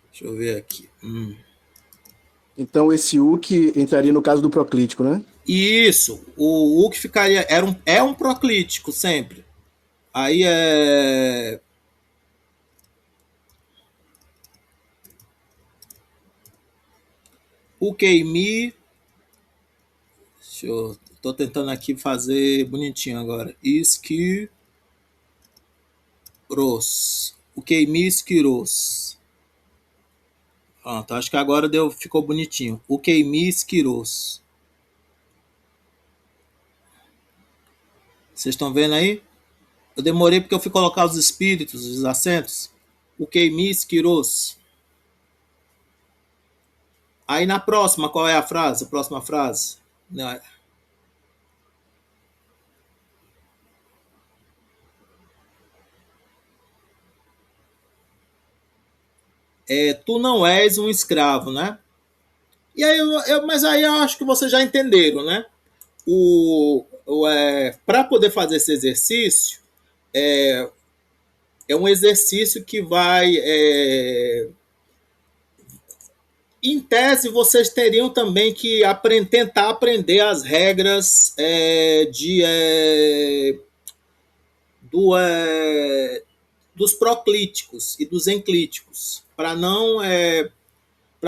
Deixa eu ver aqui. Então esse U que entraria no caso do proclítico, né? Isso. O U que ficaria é um proclítico sempre. Aí o queimi. Tô tentando aqui fazer bonitinho agora. Esquiros. O queimi esquiros. Pronto, acho que agora ficou bonitinho. O queimi esquiros. Vocês estão vendo aí? Eu demorei porque eu fui colocar os espíritos, os acentos. O queimi esquiros. Aí na próxima, qual é a frase? A próxima frase? Não, tu não és um escravo, né? E aí, mas aí eu acho que vocês já entenderam, né? Para poder fazer esse exercício, é um exercício que vai... em tese, vocês teriam também que tentar aprender as regras dos proclíticos e dos enclíticos, para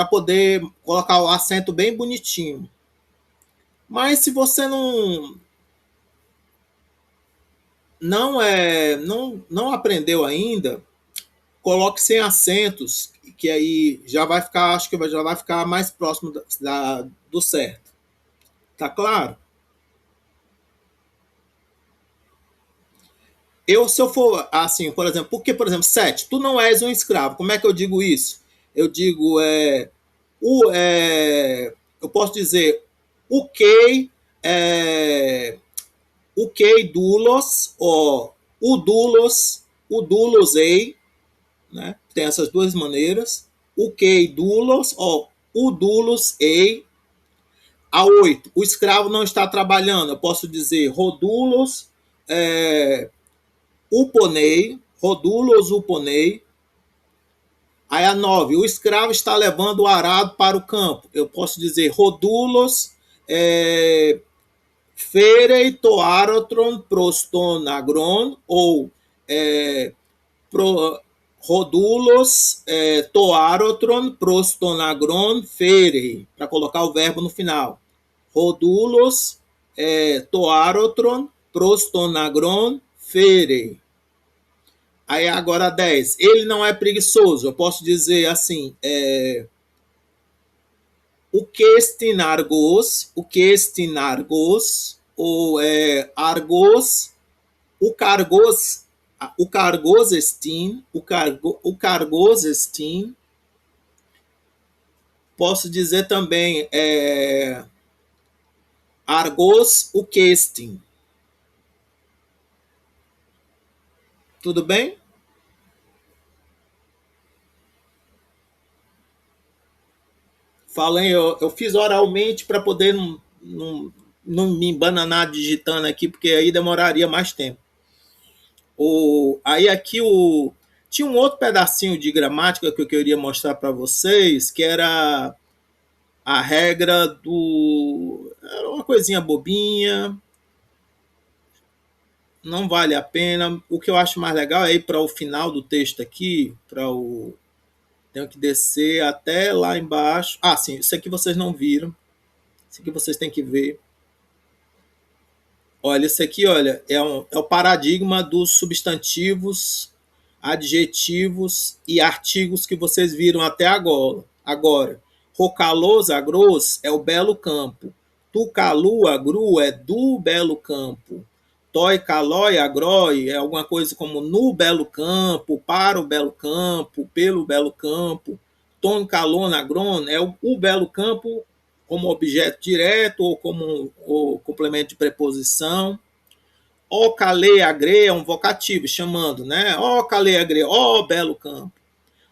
poder colocar o acento bem bonitinho. Mas se você não aprendeu ainda, coloque sem acentos, que aí já vai ficar, acho que já vai ficar mais próximo do certo. Tá claro? Se eu for assim, por exemplo, porque, por exemplo, 7, tu não és um escravo. Como é que eu digo isso? Eu digo, eu posso dizer, o que dulos, ou o dulos ei, né? Tem essas duas maneiras. O que dulos, ou o dulos ei. A 8, o escravo não está trabalhando. Eu posso dizer rodulos uponei, rodulos uponei. Aí a 9, o escravo está levando o arado para o campo. Eu posso dizer rodulos ferei toarotron proston agron, ou rodulos toarotron proston agron ferei, para colocar o verbo no final. Rodulos toarotron proston agron ferei. Aí agora 10. Ele não é preguiçoso. Eu posso dizer assim, o que estinargos, ou argos, o cargosestin. Posso dizer também argos, o questin. Tudo bem? Falei, eu fiz oralmente para poder não me embananar digitando aqui, porque aí demoraria mais tempo. Aí aqui tinha um outro pedacinho de gramática que eu queria mostrar para vocês, que era a regra do... Era uma coisinha bobinha, não vale a pena. O que eu acho mais legal é ir para o final do texto aqui, tenho que descer até lá embaixo. Ah, sim, isso aqui vocês não viram. Isso aqui vocês têm que ver. Olha, isso aqui, olha, é o paradigma dos substantivos, adjetivos e artigos que vocês viram até agora. Rocalos, agros, é o belo campo. Tucalu, agru, é do belo campo. Toi, calói, agrói, é alguma coisa como no belo campo, para o belo campo, pelo belo campo. Ton, calon, agron, é o belo campo como objeto direto ou como o complemento de preposição. O cale agre é um vocativo chamando, né? O cale agre, ó belo campo.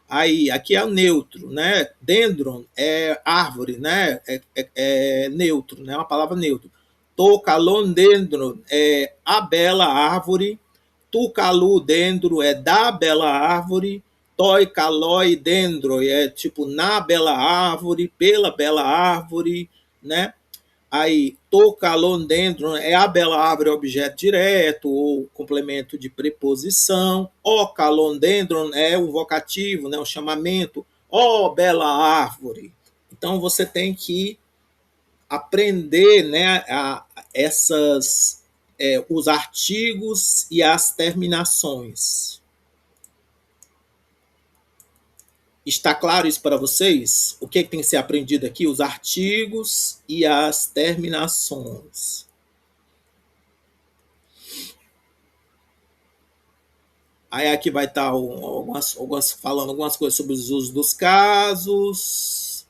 Aí, aqui é o neutro, né? Dendron é árvore, né? É neutro, né? Uma palavra neutro. To calon dendron é a bela árvore. Tu calu dendro é da bela árvore. Toi caloi dendro é tipo na bela árvore, pela bela árvore, né? Aí, tocalondendron é a bela árvore, objeto direto ou complemento de preposição. O calondendron é o vocativo, né, o chamamento. Ó, bela árvore. Então, você tem que aprender, né, os artigos e as terminações. Está claro isso para vocês? O que tem que ser aprendido aqui? Os artigos e as terminações. Aí aqui vai estar falando algumas coisas sobre os usos dos casos,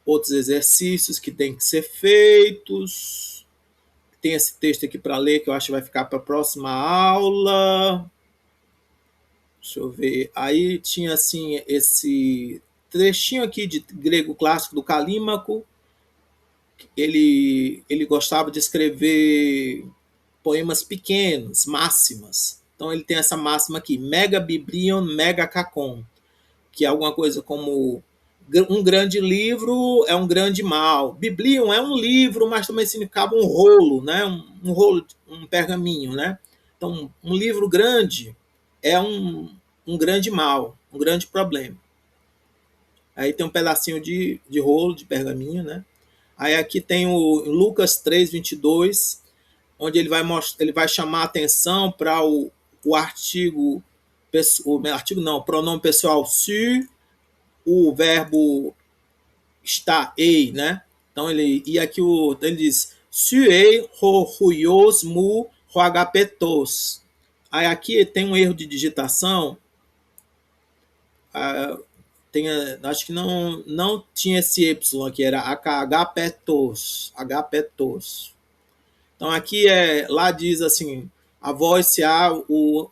outros exercícios que têm que ser feitos. Tem esse texto aqui para ler que eu acho que vai ficar para a próxima aula. Deixa eu ver. Aí tinha assim esse trechinho aqui de grego clássico do Calímaco. Ele gostava de escrever poemas pequenos, máximas. Então ele tem essa máxima aqui, mega biblion, mega cacon, que é alguma coisa como um grande livro é um grande mal. Biblion é um livro, mas também significava um rolo, né? Um rolo, um pergaminho, né? Então, um livro grande é um grande mal, um grande problema. Aí tem um pedacinho de rolo, de pergaminho, né? Aí aqui tem o Lucas 3:22, onde ele vai chamar a atenção para o artigo, o pronome pessoal se, o verbo está ei, né? Então e aqui ele diz se ei ho huios mu roagapetos. Aí aqui tem um erro de digitação. Acho que não tinha esse Y aqui, era HPETOS. Então aqui lá diz assim, a voz se há, o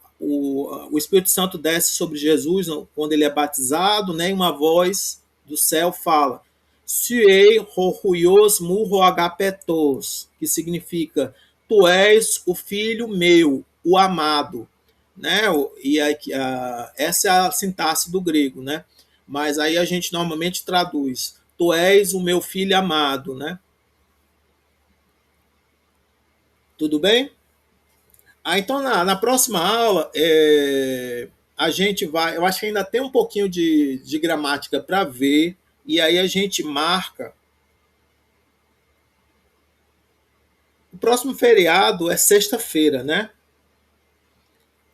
Espírito Santo desce sobre Jesus quando ele é batizado, né? E uma voz do céu fala, Suei rohuios murro agapetos, que significa tu és o filho meu, o amado, né? E essa é a sintaxe do grego, né? Mas aí a gente normalmente traduz, tu és o meu filho amado, né? Tudo bem? Então na próxima aula a gente vai, eu acho que ainda tem um pouquinho de gramática para ver, e aí a gente marca. O próximo feriado é sexta-feira, né?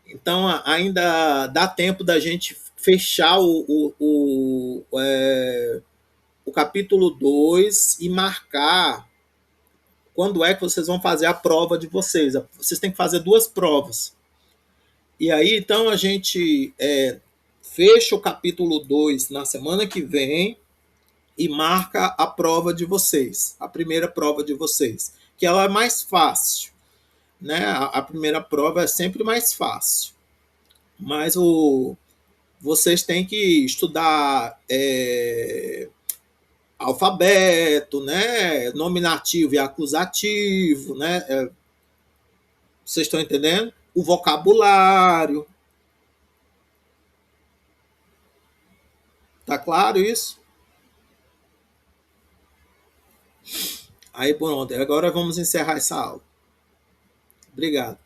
Então, ainda dá tempo da gente fechar o capítulo 2 e marcar quando é que vocês vão fazer a prova de vocês. Vocês têm que fazer 2 provas. E aí, então, a gente fecha o capítulo 2 na semana que vem e marca a prova de vocês, a primeira prova de vocês, que ela é mais fácil, né? A primeira prova é sempre mais fácil, mas vocês têm que estudar alfabeto, né? Nominativo e acusativo, né? Vocês estão entendendo? O vocabulário. Tá claro isso? Aí, pronto. Agora vamos encerrar essa aula. Obrigado.